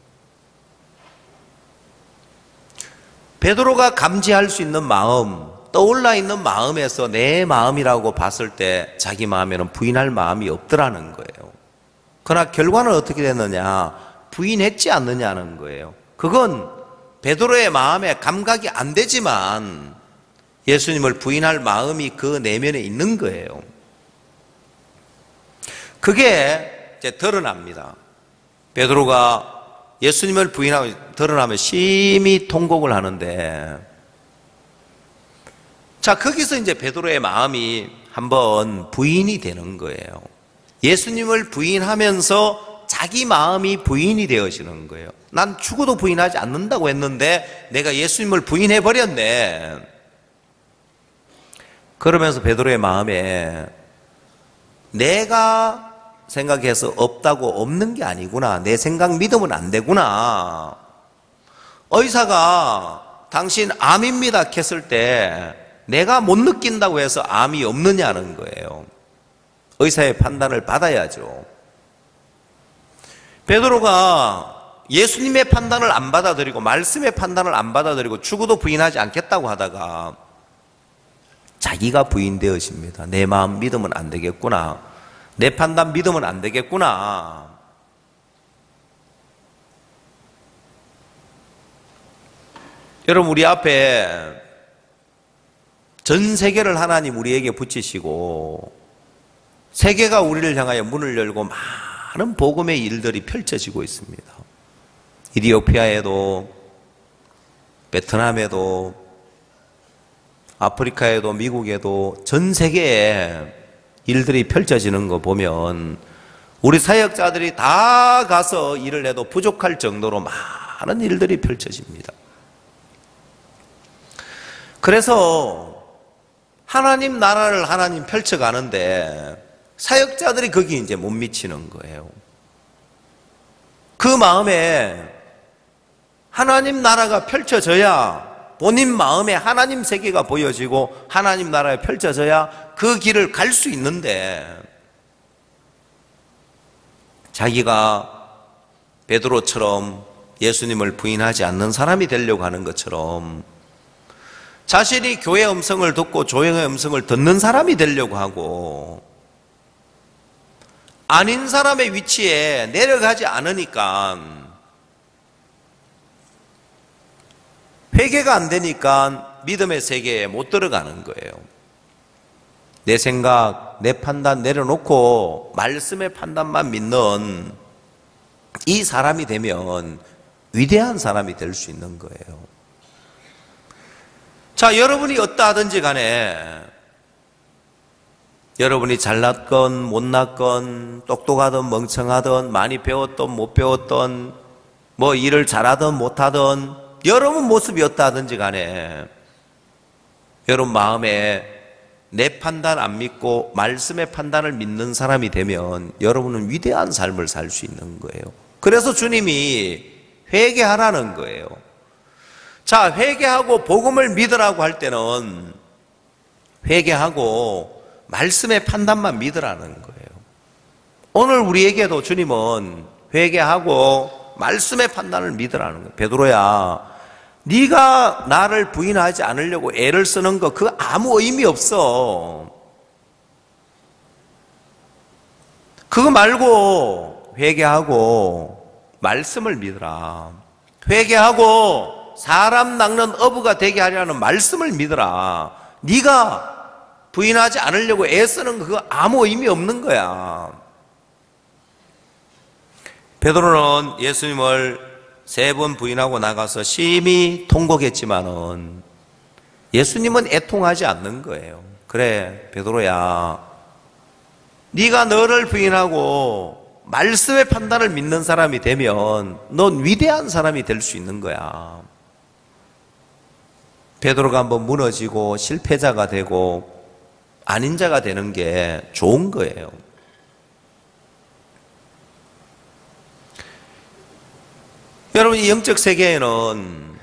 베드로가 감지할 수 있는 마음, 떠올라 있는 마음에서 내 마음이라고 봤을 때 자기 마음에는 부인할 마음이 없더라는 거예요. 그러나 결과는 어떻게 됐느냐? 부인했지 않느냐는 거예요. 그건 베드로의 마음에 감각이 안 되지만 예수님을 부인할 마음이 그 내면에 있는 거예요. 그게 이제 드러납니다. 베드로가 예수님을 부인하고 드러나면 심히 통곡을 하는데, 자, 거기서 이제 베드로의 마음이 한번 부인이 되는 거예요. 예수님을 부인하면서 자기 마음이 부인이 되어지는 거예요. 난 죽어도 부인하지 않는다고 했는데 내가 예수님을 부인해버렸네. 그러면서 베드로의 마음에 내가 생각해서 없다고 없는 게 아니구나. 내 생각 믿으면 안 되구나. 의사가 당신 암입니다 했을 때 내가 못 느낀다고 해서 암이 없느냐는 거예요. 의사의 판단을 받아야죠. 베드로가 예수님의 판단을 안 받아들이고 말씀의 판단을 안 받아들이고 죽어도 부인하지 않겠다고 하다가 자기가 부인되어집니다. 내 마음 믿으면 안 되겠구나. 내 판단 믿으면 안 되겠구나. 여러분, 우리 앞에 전 세계를 하나님 우리에게 붙이시고 세계가 우리를 향하여 문을 열고 많은 복음의 일들이 펼쳐지고 있습니다. 이디오피아에도 베트남에도 아프리카에도 미국에도 전 세계에 일들이 펼쳐지는 거 보면 우리 사역자들이 다 가서 일을 해도 부족할 정도로 많은 일들이 펼쳐집니다. 그래서 하나님 나라를 하나님 펼쳐가는데 사역자들이 거기 이제 못 미치는 거예요. 그 마음에 하나님 나라가 펼쳐져야 본인 마음에 하나님 세계가 보여지고 하나님 나라에 펼쳐져야 그 길을 갈 수 있는데 자기가 베드로처럼 예수님을 부인하지 않는 사람이 되려고 하는 것처럼 자신이 교회 음성을 듣고 조용의 음성을 듣는 사람이 되려고 하고 아닌 사람의 위치에 내려가지 않으니까 회개가 안 되니까 믿음의 세계에 못 들어가는 거예요. 내 생각, 내 판단 내려놓고 말씀의 판단만 믿는 이 사람이 되면 위대한 사람이 될 수 있는 거예요. 자, 여러분이 어떠하든지 간에 여러분이 잘났건 못났건 똑똑하든 멍청하든 많이 배웠든 못 배웠든 뭐 일을 잘하든 못하든 여러분 모습이 어떠하든지 간에 여러분 마음에 내 판단 안 믿고 말씀의 판단을 믿는 사람이 되면 여러분은 위대한 삶을 살 수 있는 거예요. 그래서 주님이 회개하라는 거예요. 자, 회개하고 복음을 믿으라고 할 때는 회개하고 말씀의 판단만 믿으라는 거예요. 오늘 우리에게도 주님은 회개하고 말씀의 판단을 믿으라는 거예요. 베드로야, 네가 나를 부인하지 않으려고 애를 쓰는 거 그거 아무 의미 없어. 그거 말고 회개하고 말씀을 믿으라. 회개하고 사람 낚는 어부가 되게 하려는 말씀을 믿으라. 네가 부인하지 않으려고 애쓰는 거 그거 아무 의미 없는 거야. 베드로는 예수님을 3번 부인하고 나가서 심히 통곡했지만은 예수님은 애통하지 않는 거예요. 그래, 베드로야, 네가 너를 부인하고 말씀의 판단을 믿는 사람이 되면 넌 위대한 사람이 될 수 있는 거야. 베드로가 한번 무너지고 실패자가 되고 아닌 자가 되는 게 좋은 거예요. 여러분, 이 영적 세계에는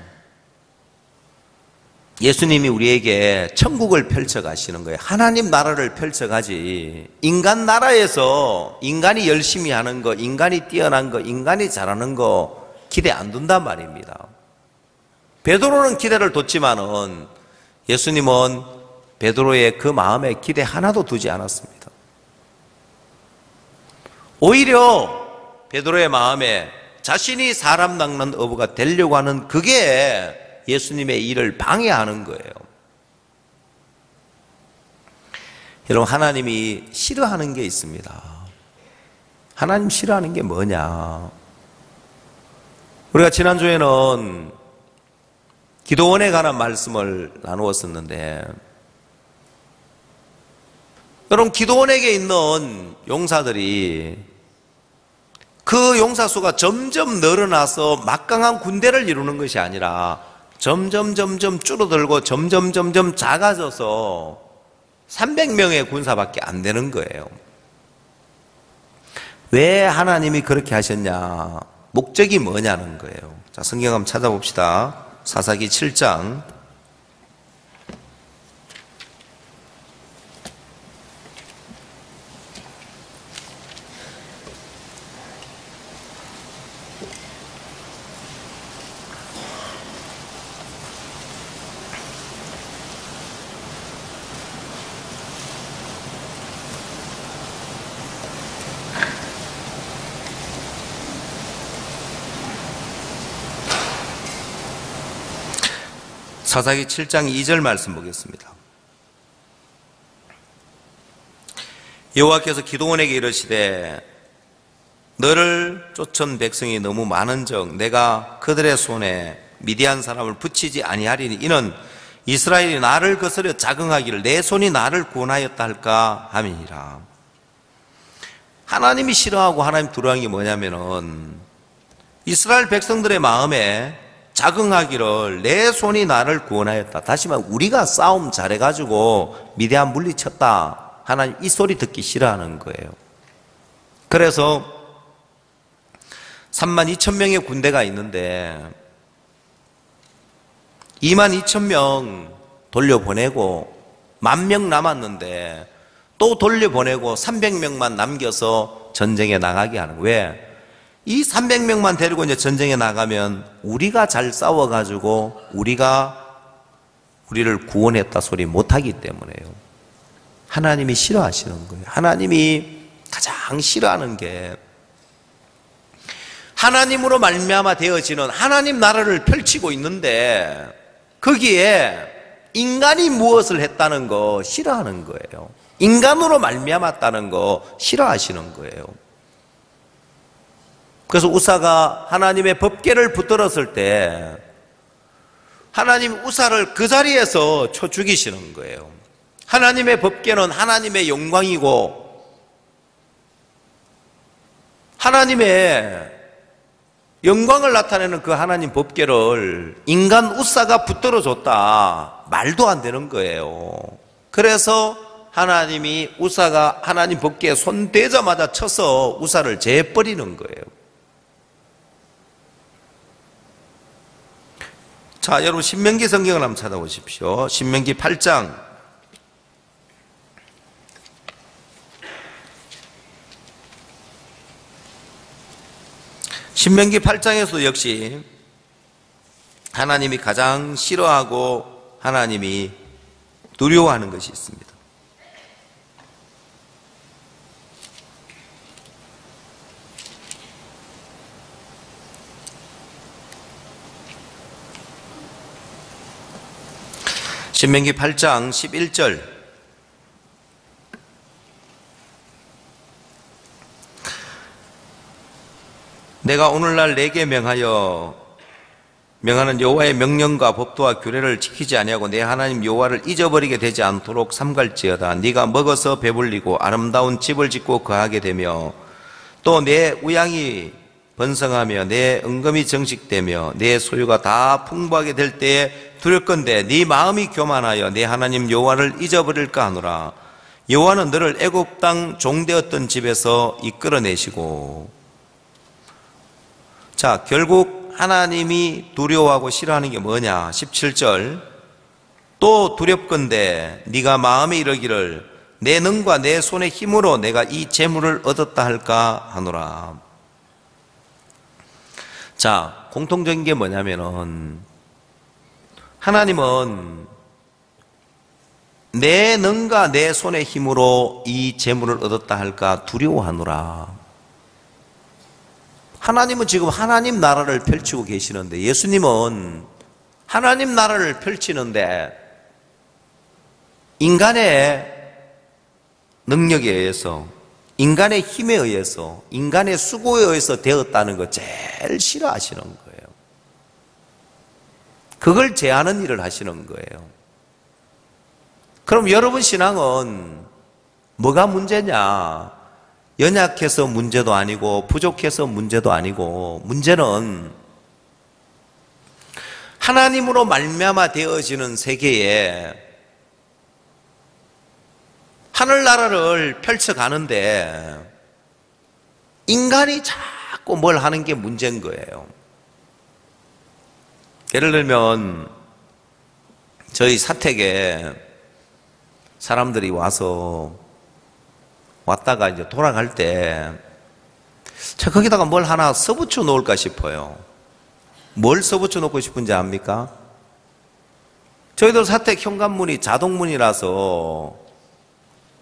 예수님이 우리에게 천국을 펼쳐가시는 거예요. 하나님 나라를 펼쳐가지 인간 나라에서 인간이 열심히 하는 거, 인간이 뛰어난 거, 인간이 잘하는 거 기대 안 둔단 말입니다. 베드로는 기대를 뒀지만은 예수님은 베드로의 그 마음에 기대 하나도 두지 않았습니다. 오히려 베드로의 마음에 자신이 사람 낚는 어부가 되려고 하는 그게 예수님의 일을 방해하는 거예요. 여러분, 하나님이 싫어하는 게 있습니다. 하나님 싫어하는 게 뭐냐? 우리가 지난주에는 기도원에 관한 말씀을 나누었었는데 여러분, 기도원에게 있는 용사들이 그 용사 수가 점점 늘어나서 막강한 군대를 이루는 것이 아니라 점점 줄어들고 점점 작아져서 300명의 군사밖에 안 되는 거예요. 왜 하나님이 그렇게 하셨냐? 목적이 뭐냐는 거예요. 자, 성경 한번 찾아봅시다. 사사기 7장. 사사기 7장 2절 말씀 보겠습니다. 여호와께서 기드온에게 이르시되 너를 쫓은 백성이 너무 많은즉 내가 그들의 손에 미디안 사람을 붙이지 아니하리니 이는 이스라엘이 나를 거스려 자긍하기를 내 손이 나를 구원하였다 할까 함이니라. 하나님이 싫어하고 하나님 두려워하는 게 뭐냐면은 이스라엘 백성들의 마음에 자긍하기를 내 손이 나를 구원하였다. 다시 말하면 우리가 싸움 잘해가지고 미디안 물리쳤다. 하나님 이 소리 듣기 싫어하는 거예요. 그래서 32,000명의 군대가 있는데 22,000명 돌려보내고 10,000명 남았는데 또 돌려보내고 300명만 남겨서 전쟁에 나가게 하는 거예요. 왜? 이 300명만 데리고 이제 전쟁에 나가면 우리가 잘 싸워가지고 우리를 구원했다 소리 못하기 때문에요. 하나님이 싫어하시는 거예요. 하나님이 가장 싫어하는 게 하나님으로 말미암아 되어지는 하나님 나라를 펼치고 있는데 거기에 인간이 무엇을 했다는 거 싫어하는 거예요. 인간으로 말미암았다는 거 싫어하시는 거예요. 그래서 우사가 하나님의 법궤를 붙들었을 때 하나님 우사를 그 자리에서 쳐 죽이시는 거예요. 하나님의 법궤는 하나님의 영광이고 하나님의 영광을 나타내는 그 하나님 법궤를 인간 우사가 붙들어줬다. 말도 안 되는 거예요. 그래서 하나님이 우사가 하나님 법궤에 손대자마자 쳐서 우사를 재버리는 거예요. 자, 여러분 신명기 성경을 한번 찾아보십시오. 신명기 8장. 신명기 8장에서도 역시 하나님이 가장 싫어하고 하나님이 두려워하는 것이 있습니다. 신명기 8장 11절. 내가 오늘날 내게 명하는 여호와의 명령과 법도와 규례를 지키지 아니하고 내 하나님 여호와를 잊어버리게 되지 않도록 삼갈지어다. 네가 먹어서 배불리고 아름다운 집을 짓고 거하게 되며 또 내 우양이 번성하며 내 은금이 정식되며 내 소유가 다 풍부하게 될 때에 두렵건대 네 마음이 교만하여 내 하나님 여호와를 잊어버릴까 하노라. 여호와는 너를 애굽 땅 종되었던 집에서 이끌어내시고. 자, 결국 하나님이 두려워하고 싫어하는 게 뭐냐? 17절. 또 두렵건대 네가 마음에 이르기를 내 능과 내 손의 힘으로 내가 이 재물을 얻었다 할까 하노라. 자, 공통적인 게 뭐냐면은 하나님은 내 능과 내 손의 힘으로 이 재물을 얻었다 할까 두려워하노라. 하나님은 지금 하나님 나라를 펼치고 계시는데 예수님은 하나님 나라를 펼치는데 인간의 능력에 의해서 인간의 힘에 의해서 인간의 수고에 의해서 되었다는 거 제일 싫어하시는 거예요. 그걸 제하는 일을 하시는 거예요. 그럼 여러분 신앙은 뭐가 문제냐? 연약해서 문제도 아니고 부족해서 문제도 아니고 문제는 하나님으로 말미암아 되어지는 세계에 하늘나라를 펼쳐가는데 인간이 자꾸 뭘 하는 게 문제인 거예요. 예를 들면 저희 사택에 사람들이 왔다가 이제 돌아갈 때 저 거기다가 뭘 하나 써붙여 놓을까 싶어요. 뭘 써붙여 놓고 싶은지 압니까? 저희들 사택 현관문이 자동문이라서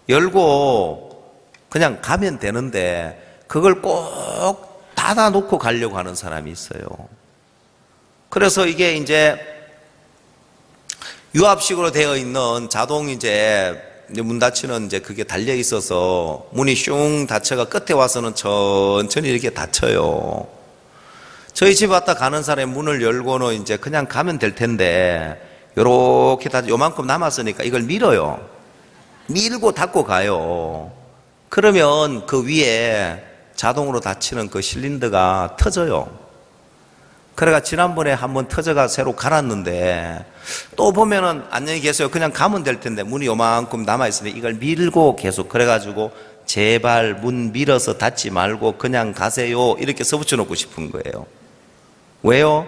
열고 그냥 가면 되는데 그걸 꼭 닫아 놓고 가려고 하는 사람이 있어요. 그래서 이게 이제 유압식으로 되어 있는 자동 이제 문 닫히는 이제 그게 달려 있어서 문이 슝 닫혀가 끝에 와서는 천천히 이렇게 닫혀요. 저희 집 왔다 가는 사람이 문을 열고는 이제 그냥 가면 될 텐데, 요렇게 다 요만큼 남았으니까 이걸 밀어요. 밀고 닫고 가요. 그러면 그 위에 자동으로 닫히는 그 실린더가 터져요. 그래가 지난번에 한번 터져가 새로 갈았는데, 또 보면은 안녕히 계세요. 그냥 가면 될 텐데 문이 요만큼 남아있으면 이걸 밀고 계속, 그래가지고 제발 문 밀어서 닫지 말고 그냥 가세요, 이렇게 써붙여 놓고 싶은 거예요. 왜요?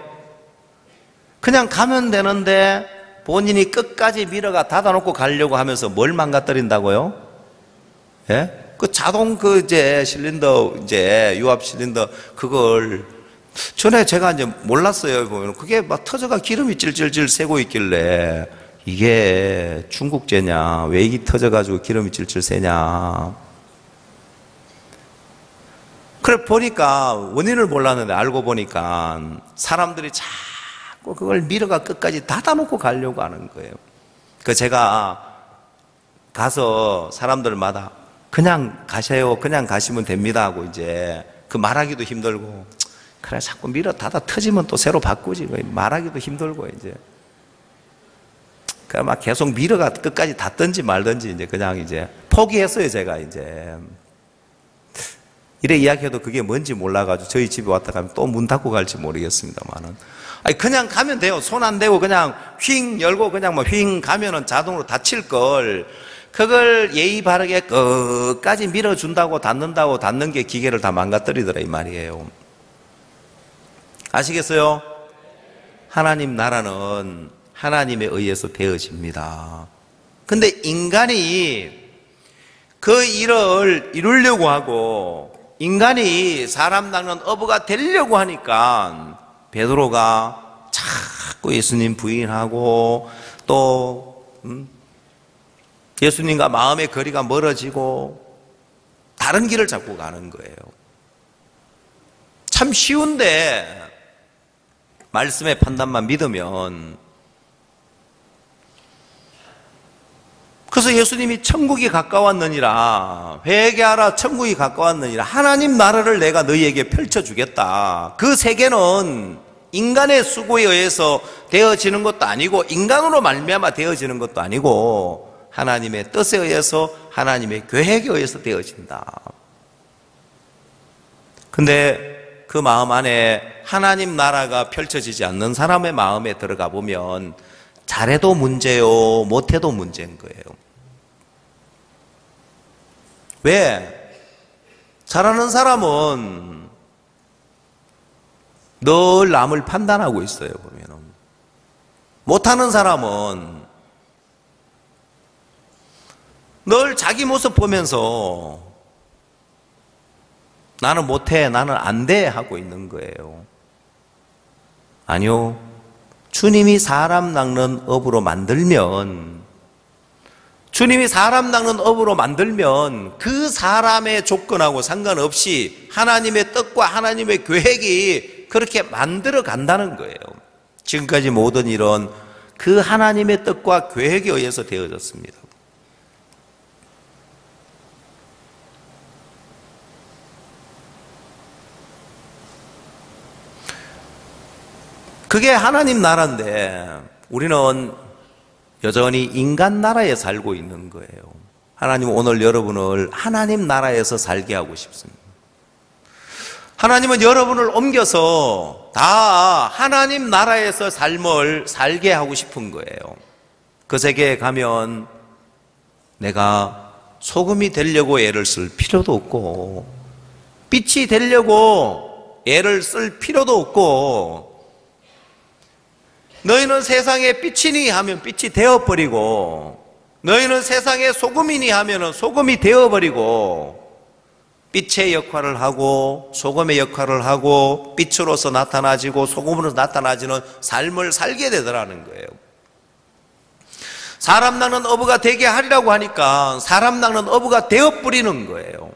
그냥 가면 되는데 본인이 끝까지 밀어가 닫아놓고 가려고 하면서 뭘 망가뜨린다고요? 예? 그 자동 실린더, 유압 실린더, 그걸 전에 제가 이제 몰랐어요. 보면 그게 막 터져가 기름이 찔찔찔 새고 있길래, 이게 중국제냐, 왜 이게 터져가지고 기름이 찔찔 새냐. 그래 보니까 원인을 몰랐는데 알고 보니까 사람들이 자꾸 그걸 밀어가 끝까지 닫아놓고 가려고 하는 거예요. 그 제가 가서 사람들마다 그냥 가세요, 그냥 가시면 됩니다 하고 이제 그 말하기도 힘들고, 그래 자꾸 밀어 닫아 터지면 또 새로 바꾸지, 말하기도 힘들고 이제 그래 막 계속 밀어가 끝까지 닫든지 말든지 이제 그냥 이제 포기했어요. 제가 이제 이래 이야기해도 그게 뭔지 몰라가지고 저희 집에 왔다 가면 또 문 닫고 갈지 모르겠습니다만은, 아니 그냥 가면 돼요. 손 안 대고 그냥 휙 열고 그냥 뭐 휙 가면은 자동으로 닫힐 걸, 그걸 예의 바르게 끝까지 밀어준다고 닫는다고 닫는 게 기계를 다 망가뜨리더라 이 말이에요. 아시겠어요? 하나님 나라는 하나님에 의해서 되어집니다. 근데 인간이 그 일을 이루려고 하고, 인간이 사람 닦는 어부가 되려고 하니까 베드로가 자꾸 예수님 부인하고, 또 예수님과 마음의 거리가 멀어지고 다른 길을 잡고 가는 거예요. 참 쉬운데 말씀의 판단만 믿으면. 그래서 예수님이 천국이 가까웠느니라, 회개하라, 천국이 가까웠느니라, 하나님 나라를 내가 너희에게 펼쳐주겠다. 그 세계는 인간의 수고에 의해서 되어지는 것도 아니고, 인간으로 말미암아 되어지는 것도 아니고, 하나님의 뜻에 의해서, 하나님의 계획에 의해서 되어진다. 근데 그 마음 안에 하나님 나라가 펼쳐지지 않는 사람의 마음에 들어가 보면 잘해도 문제요, 못해도 문제인 거예요. 왜? 잘하는 사람은 늘 남을 판단하고 있어요, 보면은. 못하는 사람은 늘 자기 모습 보면서 나는 못해, 나는 안 돼 하고 있는 거예요. 아니요. 주님이 사람 낚는 업으로 만들면, 주님이 사람 낚는 업으로 만들면 그 사람의 조건하고 상관없이 하나님의 뜻과 하나님의 계획이 그렇게 만들어 간다는 거예요. 지금까지 모든 일은 그 하나님의 뜻과 계획에 의해서 되어졌습니다. 그게 하나님 나라인데 우리는 여전히 인간 나라에 살고 있는 거예요. 하나님은 오늘 여러분을 하나님 나라에서 살게 하고 싶습니다. 하나님은 여러분을 옮겨서 다 하나님 나라에서 삶을 살게 하고 싶은 거예요. 그 세계에 가면 내가 소금이 되려고 애를 쓸 필요도 없고, 빛이 되려고 애를 쓸 필요도 없고, 너희는 세상의 빛이니 하면 빛이 되어버리고, 너희는 세상의 소금이니 하면 소금이 되어버리고, 빛의 역할을 하고 소금의 역할을 하고 빛으로서 나타나지고 소금으로서 나타나지는 삶을 살게 되더라는 거예요. 사람 낚는 어부가 되게 하리라고 하니까 사람 낚는 어부가 되어버리는 거예요.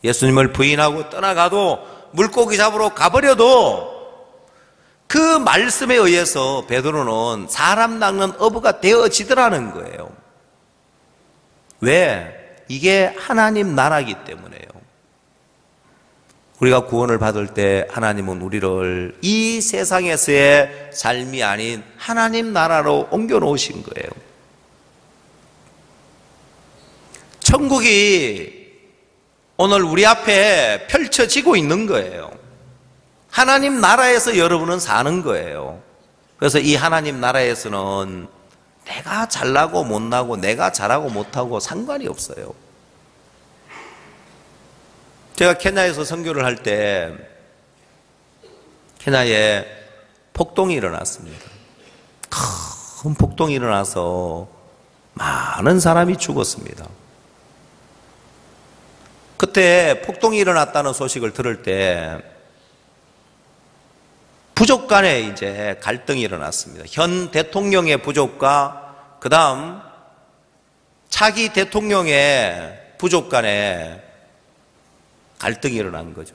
예수님을 부인하고 떠나가도, 물고기 잡으러 가버려도 그 말씀에 의해서 베드로는 사람 낚는 어부가 되어지더라는 거예요. 왜? 이게 하나님 나라이기 때문에요. 우리가 구원을 받을 때 하나님은 우리를 이 세상에서의 삶이 아닌 하나님 나라로 옮겨 놓으신 거예요. 천국이 오늘 우리 앞에 펼쳐지고 있는 거예요. 하나님 나라에서 여러분은 사는 거예요. 그래서 이 하나님 나라에서는 내가 잘나고 못나고 내가 잘하고 못하고 상관이 없어요. 제가 케냐에서 선교를 할 때 케냐에 폭동이 일어났습니다. 큰 폭동이 일어나서 많은 사람이 죽었습니다. 그때 폭동이 일어났다는 소식을 들을 때 부족 간에 이제 갈등이 일어났습니다. 현 대통령의 부족과 그 다음 차기 대통령의 부족 간에 갈등이 일어난 거죠.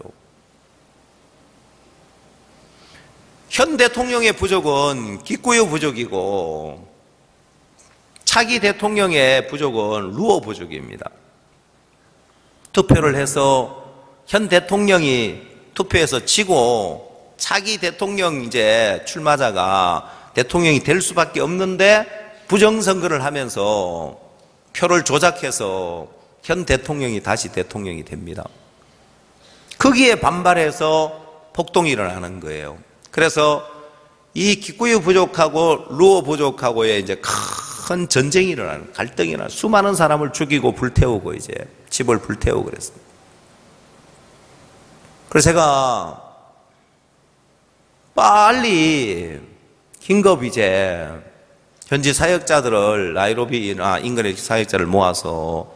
현 대통령의 부족은 기꾸유 부족이고 차기 대통령의 부족은 루오 부족입니다. 투표를 해서 현 대통령이 투표에서 지고 차기 대통령 이제 출마자가 대통령이 될 수밖에 없는데 부정선거를 하면서 표를 조작해서 현 대통령이 다시 대통령이 됩니다. 거기에 반발해서 폭동이 일어나는 거예요. 그래서 이 기꾸유 부족하고 루오 부족하고의 이제 큰 전쟁이 일어나는, 갈등이 일어나는, 수많은 사람을 죽이고 불태우고 이제 집을 불태우고 그랬습니다. 그래서 제가 빨리 긴급 이제 현지 사역자들을 나이로비나 인근의 사역자를 모아서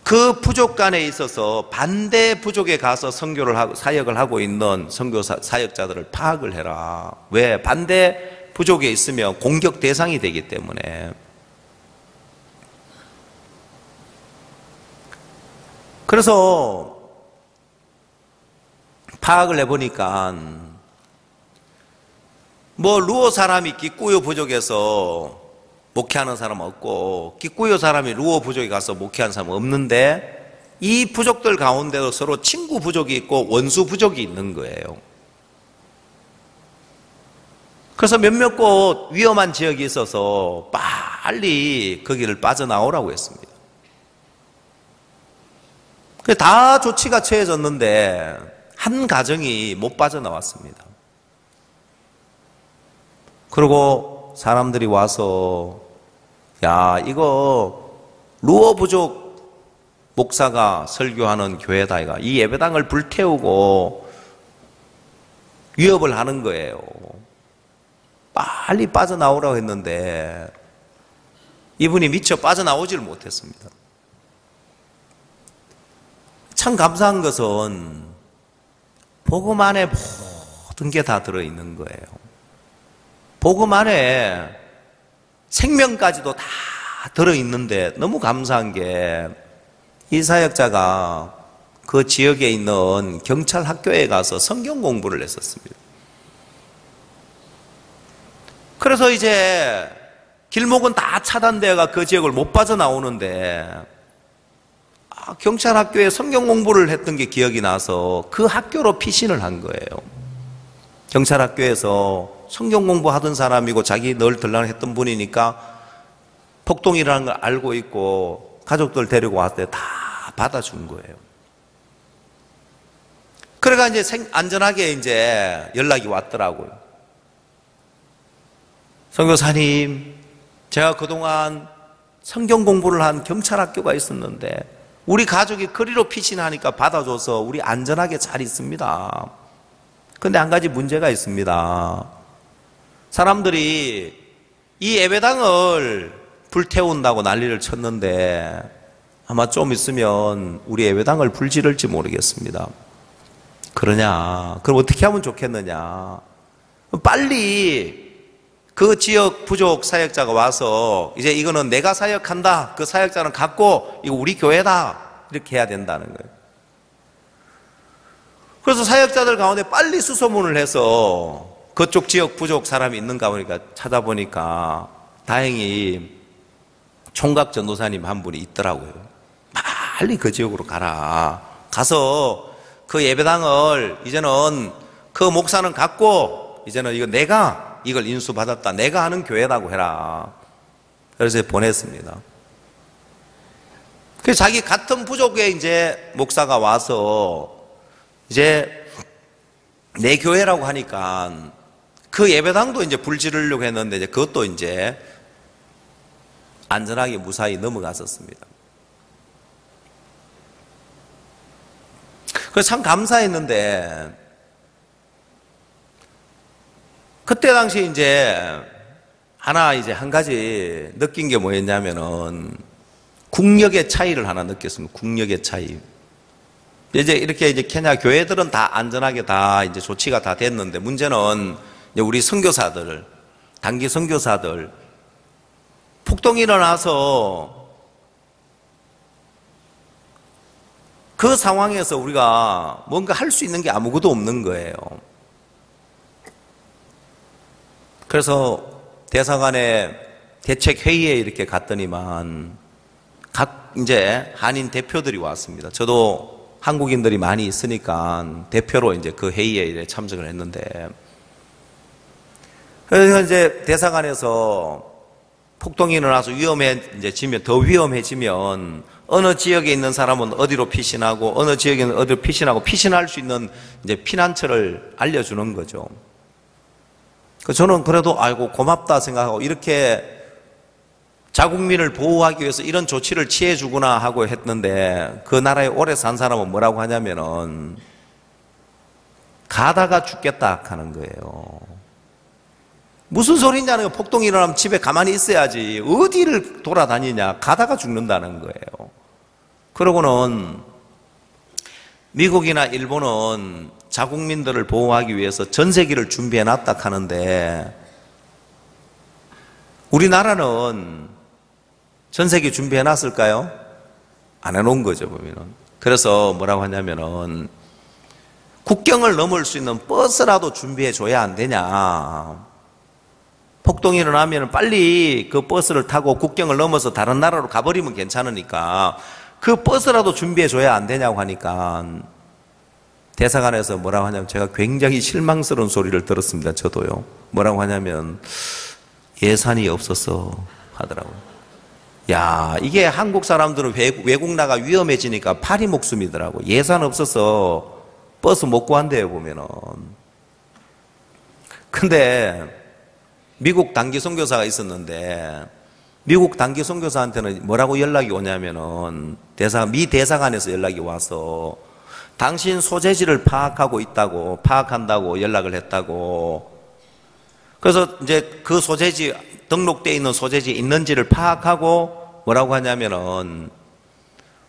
그 부족 간에 있어서 반대 부족에 가서 선교를 하고 사역을 하고 있는 선교 사역자들을 파악을 해라. 왜? 반대 부족에 있으면 공격 대상이 되기 때문에. 그래서 파악을 해보니까 뭐 루오 사람이 기꾸유 부족에서 목회하는 사람은 없고 기꾸유 사람이 루오 부족에 가서 목회하는 사람은 없는데 이 부족들 가운데도 서로 친구 부족이 있고 원수 부족이 있는 거예요. 그래서 몇몇 곳 위험한 지역이 있어서 빨리 거기를 빠져나오라고 했습니다. 다 조치가 취해졌는데 한 가정이 못 빠져나왔습니다. 그리고 사람들이 와서 야, 이거 루오 부족 목사가 설교하는 교회다. 이 예배당을 불태우고 위협을 하는 거예요. 빨리 빠져나오라고 했는데 이분이 미처 빠져나오지를 못했습니다. 참 감사한 것은 복음 안에 모든 게 다 들어있는 거예요. 복음 안에 생명까지도 다 들어있는데 너무 감사한 게 이 사역자가 그 지역에 있는 경찰 학교에 가서 성경 공부를 했었습니다. 그래서 이제 길목은 다 차단되어가 그 지역을 못 빠져나오는데 경찰 학교에 성경 공부를 했던 게 기억이 나서 그 학교로 피신을 한 거예요. 경찰 학교에서 성경 공부하던 사람이고 자기 늘 들라고 했던 분이니까 폭동이라는 걸 알고 있고 가족들 데리고 왔을 때 다 받아준 거예요. 그래가 이제 안전하게 이제 연락이 왔더라고요. 선교사님, 제가 그동안 성경 공부를 한 경찰 학교가 있었는데 우리 가족이 그리로 피신하니까 받아줘서 우리 안전하게 잘 있습니다. 근데 한 가지 문제가 있습니다. 사람들이 이 예배당을 불태운다고 난리를 쳤는데 아마 좀 있으면 우리 예배당을 불지를지 모르겠습니다. 그러냐? 그럼 어떻게 하면 좋겠느냐? 빨리 그 지역 부족 사역자가 와서 이제 이거는 내가 사역한다. 그 사역자는 갖고 이거 우리 교회다. 이렇게 해야 된다는 거예요. 그래서 사역자들 가운데 빨리 수소문을 해서 그쪽 지역 부족 사람이 있는가 보니까 찾아보니까 다행히 총각 전도사님 한 분이 있더라고요. 빨리 그 지역으로 가라. 가서 그 예배당을 이제는 그 목사는 갖고 이제는 이거 내가 이걸 인수받았다. 내가 하는 교회라고 해라. 그래서 보냈습니다. 그래서 자기 같은 부족의 이제 목사가 와서 이제 내 교회라고 하니까 그 예배당도 이제 불 지르려고 했는데 이제 그것도 이제 안전하게 무사히 넘어갔었습니다. 그래서 참 감사했는데 그때 당시 이제 한 가지 느낀 게 뭐였냐면은 국력의 차이를 하나 느꼈습니다. 국력의 차이. 이제 이렇게 이제 케냐 교회들은 다 안전하게 다 이제 조치가 다 됐는데 문제는 이제 우리 선교사들, 단기 선교사들 폭동이 일어나서 그 상황에서 우리가 뭔가 할 수 있는 게 아무것도 없는 거예요. 그래서 대사관의 대책회의에 이렇게 갔더니만 각 이제 한인 대표들이 왔습니다. 저도 한국인들이 많이 있으니까 대표로 이제 그 회의에 참석을 했는데, 그래서 이제 대사관에서 폭동이 일어나서 더 위험해지면 어느 지역에 있는 사람은 어디로 피신하고 어느 지역에 있는 어디로 피신할 수 있는 이제 피난처를 알려주는 거죠. 저는 그래도 아이고 고맙다 생각하고 이렇게 자국민을 보호하기 위해서 이런 조치를 취해주구나 하고 했는데 그 나라에 오래 산 사람은 뭐라고 하냐면은 가다가 죽겠다 하는 거예요. 무슨 소리냐는 거예요. 폭동이 일어나면 집에 가만히 있어야지 어디를 돌아다니냐. 가다가 죽는다는 거예요. 그러고는 미국이나 일본은 자국민들을 보호하기 위해서 전세기를 준비해 놨다 하는데 우리나라는 전세기 준비해 놨을까요? 안 해놓은 거죠, 보면은. 그래서 뭐라고 하냐면은 국경을 넘을 수 있는 버스라도 준비해 줘야 안 되냐. 폭동이 일어나면 빨리 그 버스를 타고 국경을 넘어서 다른 나라로 가버리면 괜찮으니까 그 버스라도 준비해 줘야 안 되냐고 하니까 대사관에서 뭐라고 하냐면 제가 굉장히 실망스러운 소리를 들었습니다. 저도요. 뭐라고 하냐면 예산이 없어서 하더라고요. 야, 이게 한국 사람들은 외국 나가 위험해지니까 파리 목숨이더라고. 예산 없어서 버스 못 구한대요, 보면은. 근데 미국 단기 선교사가 있었는데 미국 단기 선교사한테는 뭐라고 연락이 오냐면은 미 대사관에서 연락이 와서 당신 소재지를 파악한다고 연락을 했다고. 그래서 이제 그 소재지 등록되어 있는 소재지 있는지를 파악하고 뭐라고 하냐면은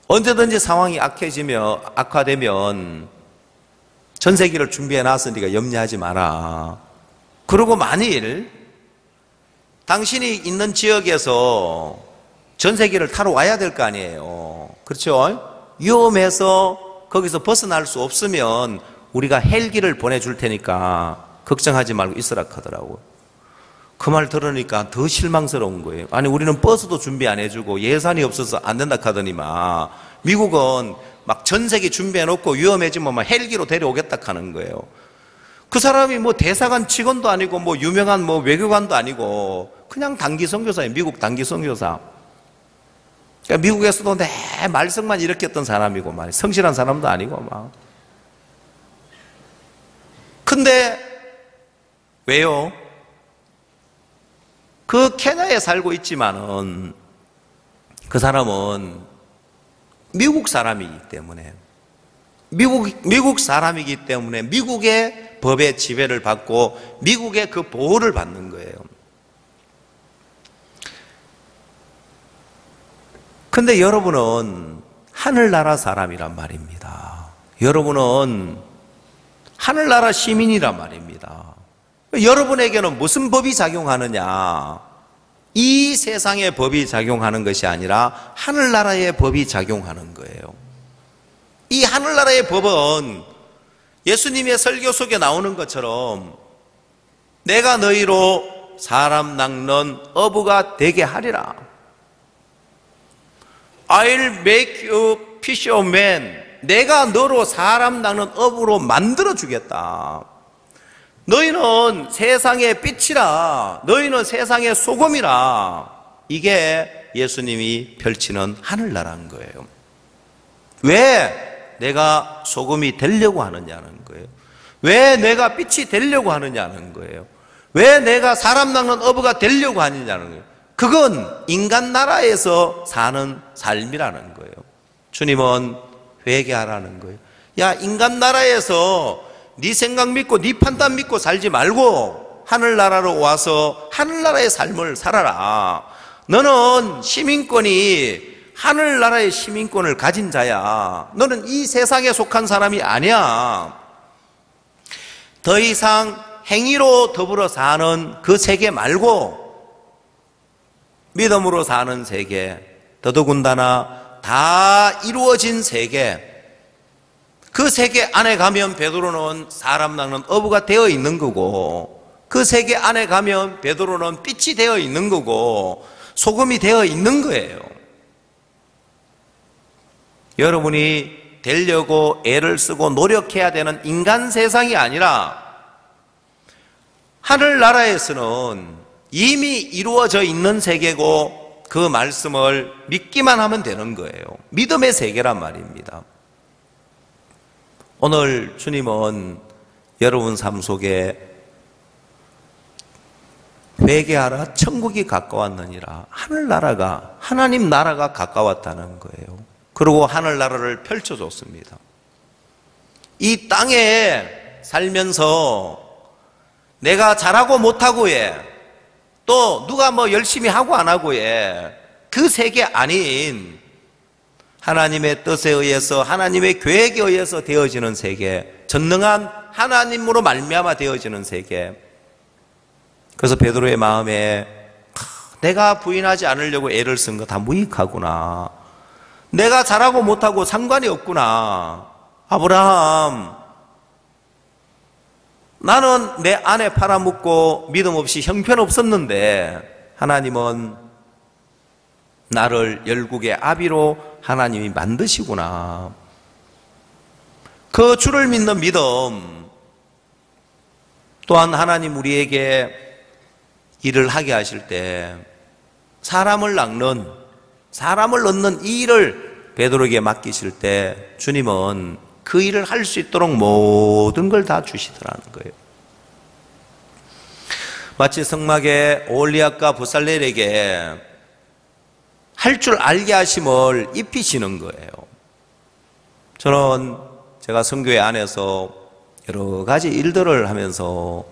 언제든지 상황이 악화되면 전세기를 준비해 놨으니까 염려하지 마라. 그리고 만일 당신이 있는 지역에서 전세기를 타러 와야 될 거 아니에요. 그렇죠? 위험해서 거기서 벗어날 수 없으면 우리가 헬기를 보내줄 테니까 걱정하지 말고 있으라 하더라고요. 그 말 들으니까 더 실망스러운 거예요. 아니 우리는 버스도 준비 안 해주고 예산이 없어서 안 된다 하더니만 미국은 막 전세기 준비해놓고 위험해지면 막 헬기로 데려오겠다 하는 거예요. 그 사람이 뭐 대사관 직원도 아니고 뭐 유명한 뭐 외교관도 아니고 그냥 단기 선교사예요. 미국 단기 선교사. 그러니까 미국에서도 내 말썽만 일으켰던 사람이고 막 성실한 사람도 아니고 막. 근데 왜요? 그 케냐에 살고 있지만은 그 사람은 미국 사람이기 때문에 미국 사람이기 때문에 미국의 법의 지배를 받고 미국의 그 보호를 받는 거예요. 근데 여러분은 하늘나라 사람이란 말입니다. 여러분은 하늘나라 시민이란 말입니다. 여러분에게는 무슨 법이 작용하느냐? 이 세상의 법이 작용하는 것이 아니라 하늘나라의 법이 작용하는 거예요. 이 하늘나라의 법은 예수님의 설교 속에 나오는 것처럼 내가 너희로 사람 낚는 어부가 되게 하리라. I'll make you fishermen. 내가 너로 사람 낚는 업으로 만들어 주겠다. 너희는 세상의 빛이라, 너희는 세상의 소금이라. 이게 예수님이 펼치는 하늘나라인 거예요. 왜 내가 소금이 되려고 하느냐는 거예요. 왜 내가 빛이 되려고 하느냐는 거예요. 왜 내가 사람 낚는 어부가 되려고 하느냐는 거예요. 그건 인간 나라에서 사는 삶이라는 거예요. 주님은 회개하라는 거예요. 야, 인간 나라에서 네 생각 믿고 네 판단 믿고 살지 말고 하늘나라로 와서 하늘나라의 삶을 살아라. 너는 시민권이 하늘나라의 시민권을 가진 자야. 너는 이 세상에 속한 사람이 아니야. 더 이상 행위로 더불어 사는 그 세계 말고 믿음으로 사는 세계, 더더군다나 다 이루어진 세계, 그 세계 안에 가면 베드로는 사람 낚는 어부가 되어 있는 거고, 그 세계 안에 가면 베드로는 빛이 되어 있는 거고, 소금이 되어 있는 거예요. 여러분이 되려고 애를 쓰고 노력해야 되는 인간 세상이 아니라 하늘나라에서는 이미 이루어져 있는 세계고 그 말씀을 믿기만 하면 되는 거예요. 믿음의 세계란 말입니다. 오늘 주님은 여러분 삶 속에 회개하라, 천국이 가까웠느니라, 하늘나라가, 하나님 나라가 가까웠다는 거예요. 그리고 하늘나라를 펼쳐줬습니다. 이 땅에 살면서 내가 잘하고 못하고 해, 또 누가 뭐 열심히 하고 안 하고 해, 그 세계 아닌 하나님의 뜻에 의해서, 하나님의 계획에 의해서 되어지는 세계, 전능한 하나님으로 말미암아 되어지는 세계. 그래서 베드로의 마음에 내가 부인하지 않으려고 애를 쓴 거 다 무익하구나, 내가 잘하고 못하고 상관이 없구나. 아브라함, 나는 내 안에 팔아먹고 믿음 없이 형편없었는데 하나님은 나를 열국의 아비로 하나님이 만드시구나. 그 주를 믿는 믿음, 또한 하나님 우리에게 일을 하게 하실 때 사람을 낚는, 사람을 얻는 이 일을 베드로에게 맡기실 때 주님은 그 일을 할 수 있도록 모든 걸 다 주시더라는 거예요. 마치 성막에 올리압과 부살렐에게 할 줄 알게 하심을 입히시는 거예요. 저는 제가 선교회 안에서 여러 가지 일들을 하면서,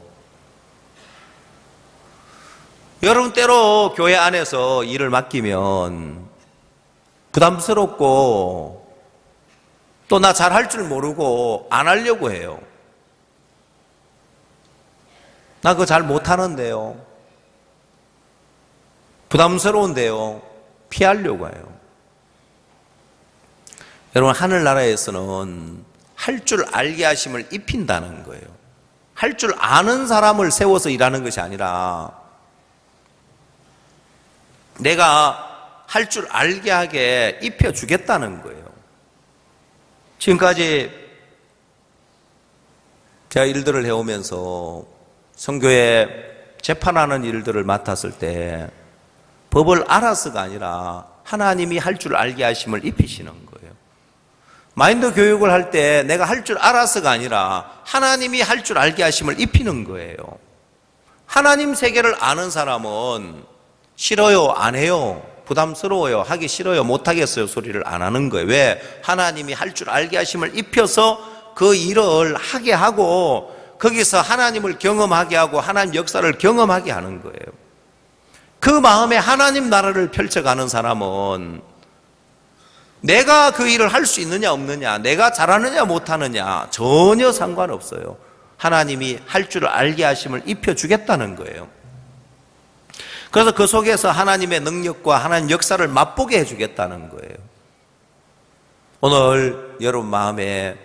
여러분 때로 교회 안에서 일을 맡기면 부담스럽고 또 나 잘할 줄 모르고 안 하려고 해요. 나 그거 잘 못하는데요, 부담스러운데요, 피하려고 해요. 여러분, 하늘나라에서는 할 줄 알게 하심을 입힌다는 거예요. 할 줄 아는 사람을 세워서 일하는 것이 아니라 내가 할 줄 알게 하게 입혀주겠다는 거예요. 지금까지 제가 일들을 해오면서 선교에 재판하는 일들을 맡았을 때 법을 알아서가 아니라 하나님이 할 줄 알게 하심을 입히시는 거예요. 마인드 교육을 할 때 내가 할 줄 알아서가 아니라 하나님이 할 줄 알게 하심을 입히는 거예요. 하나님 세계를 아는 사람은 싫어요, 안 해요, 부담스러워요, 하기 싫어요, 못하겠어요 소리를 안 하는 거예요. 왜? 하나님이 할 줄 알게 하심을 입혀서 그 일을 하게 하고 거기서 하나님을 경험하게 하고 하나님 역사를 경험하게 하는 거예요. 그 마음에 하나님 나라를 펼쳐가는 사람은 내가 그 일을 할 수 있느냐 없느냐, 내가 잘하느냐 못하느냐 전혀 상관없어요. 하나님이 할 줄 알게 하심을 입혀주겠다는 거예요. 그래서 그 속에서 하나님의 능력과 하나님 역사를 맛보게 해주겠다는 거예요. 오늘 여러분 마음에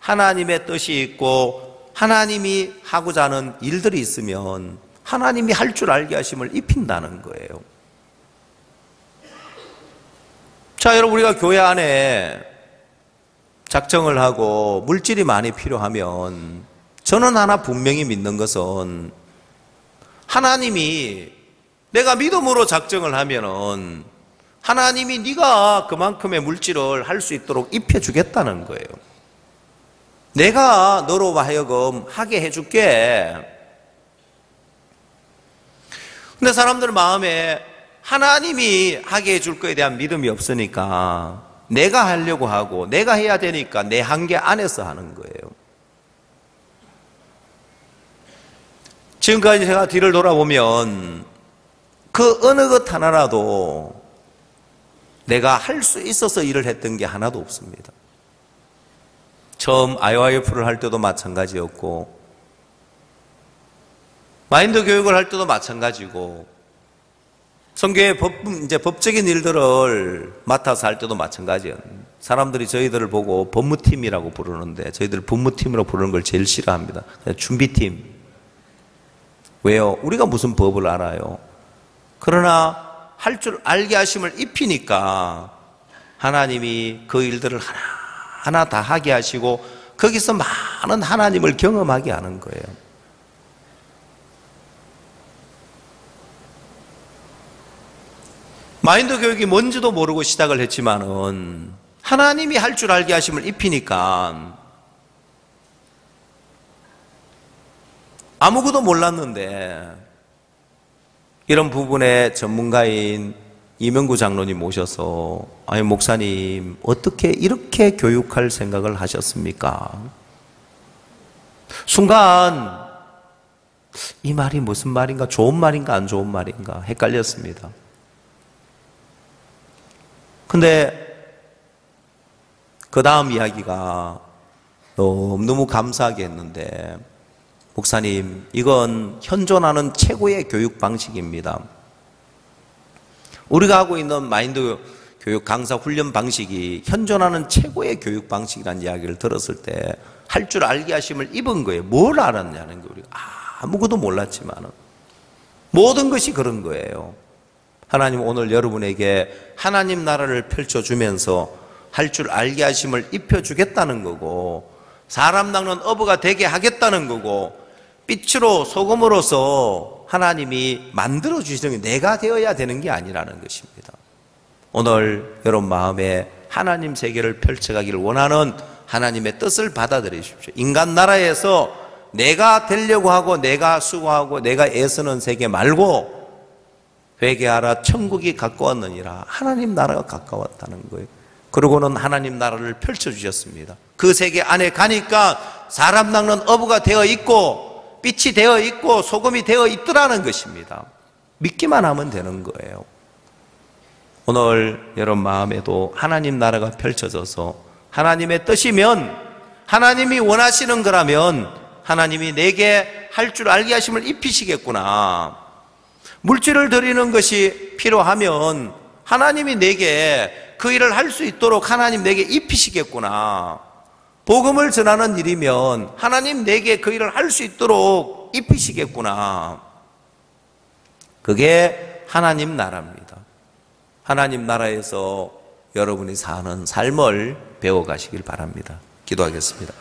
하나님의 뜻이 있고 하나님이 하고자 하는 일들이 있으면 하나님이 할 줄 알게 하심을 입힌다는 거예요. 자, 여러분, 우리가 교회 안에 작정을 하고 물질이 많이 필요하면 저는 하나 분명히 믿는 것은 하나님이 내가 믿음으로 작정을 하면은 하나님이 네가 그만큼의 물질을 할 수 있도록 입혀주겠다는 거예요. 내가 너로 하여금 하게 해줄게. 근데 사람들 마음에 하나님이 하게 해줄 거에 대한 믿음이 없으니까 내가 하려고 하고 내가 해야 되니까 내 한계 안에서 하는 거예요. 지금까지 제가 뒤를 돌아보면 그 어느 것 하나라도 내가 할 수 있어서 일을 했던 게 하나도 없습니다. 처음 IYF를 할 때도 마찬가지였고 마인드 교육을 할 때도 마찬가지고 선교의 법적인 일들을 맡아서 할 때도 마찬가지예요. 사람들이 저희들을 보고 법무팀이라고 부르는데 저희들 법무팀으로 부르는 걸 제일 싫어합니다. 준비팀. 왜요? 우리가 무슨 법을 알아요? 그러나 할 줄 알게 하심을 입히니까 하나님이 그 일들을 하나하나 다 하게 하시고 거기서 많은 하나님을 경험하게 하는 거예요. 마인드 교육이 뭔지도 모르고 시작을 했지만은 하나님이 할 줄 알게 하심을 입히니까 아무것도 몰랐는데 이런 부분에 전문가인 이명구 장로님 모셔서 아니 목사님 어떻게 이렇게 교육할 생각을 하셨습니까? 순간 이 말이 무슨 말인가, 좋은 말인가 안 좋은 말인가 헷갈렸습니다. 근데 그 다음 이야기가 너무 감사하게 했는데 목사님, 이건 현존하는 최고의 교육 방식입니다. 우리가 하고 있는 마인드 교육 강사 훈련 방식이 현존하는 최고의 교육 방식이라는 이야기를 들었을 때 할 줄 알게 하심을 입은 거예요. 뭘 알았냐는 거 우리가 아무것도 몰랐지만은 모든 것이 그런 거예요. 하나님 오늘 여러분에게 하나님 나라를 펼쳐주면서 할 줄 알게 하심을 입혀주겠다는 거고 사람 낚는 어부가 되게 하겠다는 거고 빛으로 소금으로서 하나님이 만들어주시는 게 내가 되어야 되는 게 아니라는 것입니다. 오늘 여러분 마음에 하나님 세계를 펼쳐가기를 원하는 하나님의 뜻을 받아들이십시오. 인간 나라에서 내가 되려고 하고 내가 수고하고 내가 애쓰는 세계 말고 회개하라 천국이 가까웠느니라. 하나님 나라가 가까웠다는 거예요. 그러고는 하나님 나라를 펼쳐주셨습니다. 그 세계 안에 가니까 사람 낚는 어부가 되어 있고 빛이 되어 있고 소금이 되어 있더라는 것입니다. 믿기만 하면 되는 거예요. 오늘 여러분 마음에도 하나님 나라가 펼쳐져서 하나님의 뜻이면 하나님이 원하시는 거라면 하나님이 내게 할 줄 알게 하심을 입히시겠구나. 물질을 드리는 것이 필요하면 하나님이 내게 그 일을 할 수 있도록 하나님 내게 입히시겠구나. 복음을 전하는 일이면 하나님 내게 그 일을 할 수 있도록 입히시겠구나. 그게 하나님 나라입니다. 하나님 나라에서 여러분이 사는 삶을 배워가시길 바랍니다. 기도하겠습니다.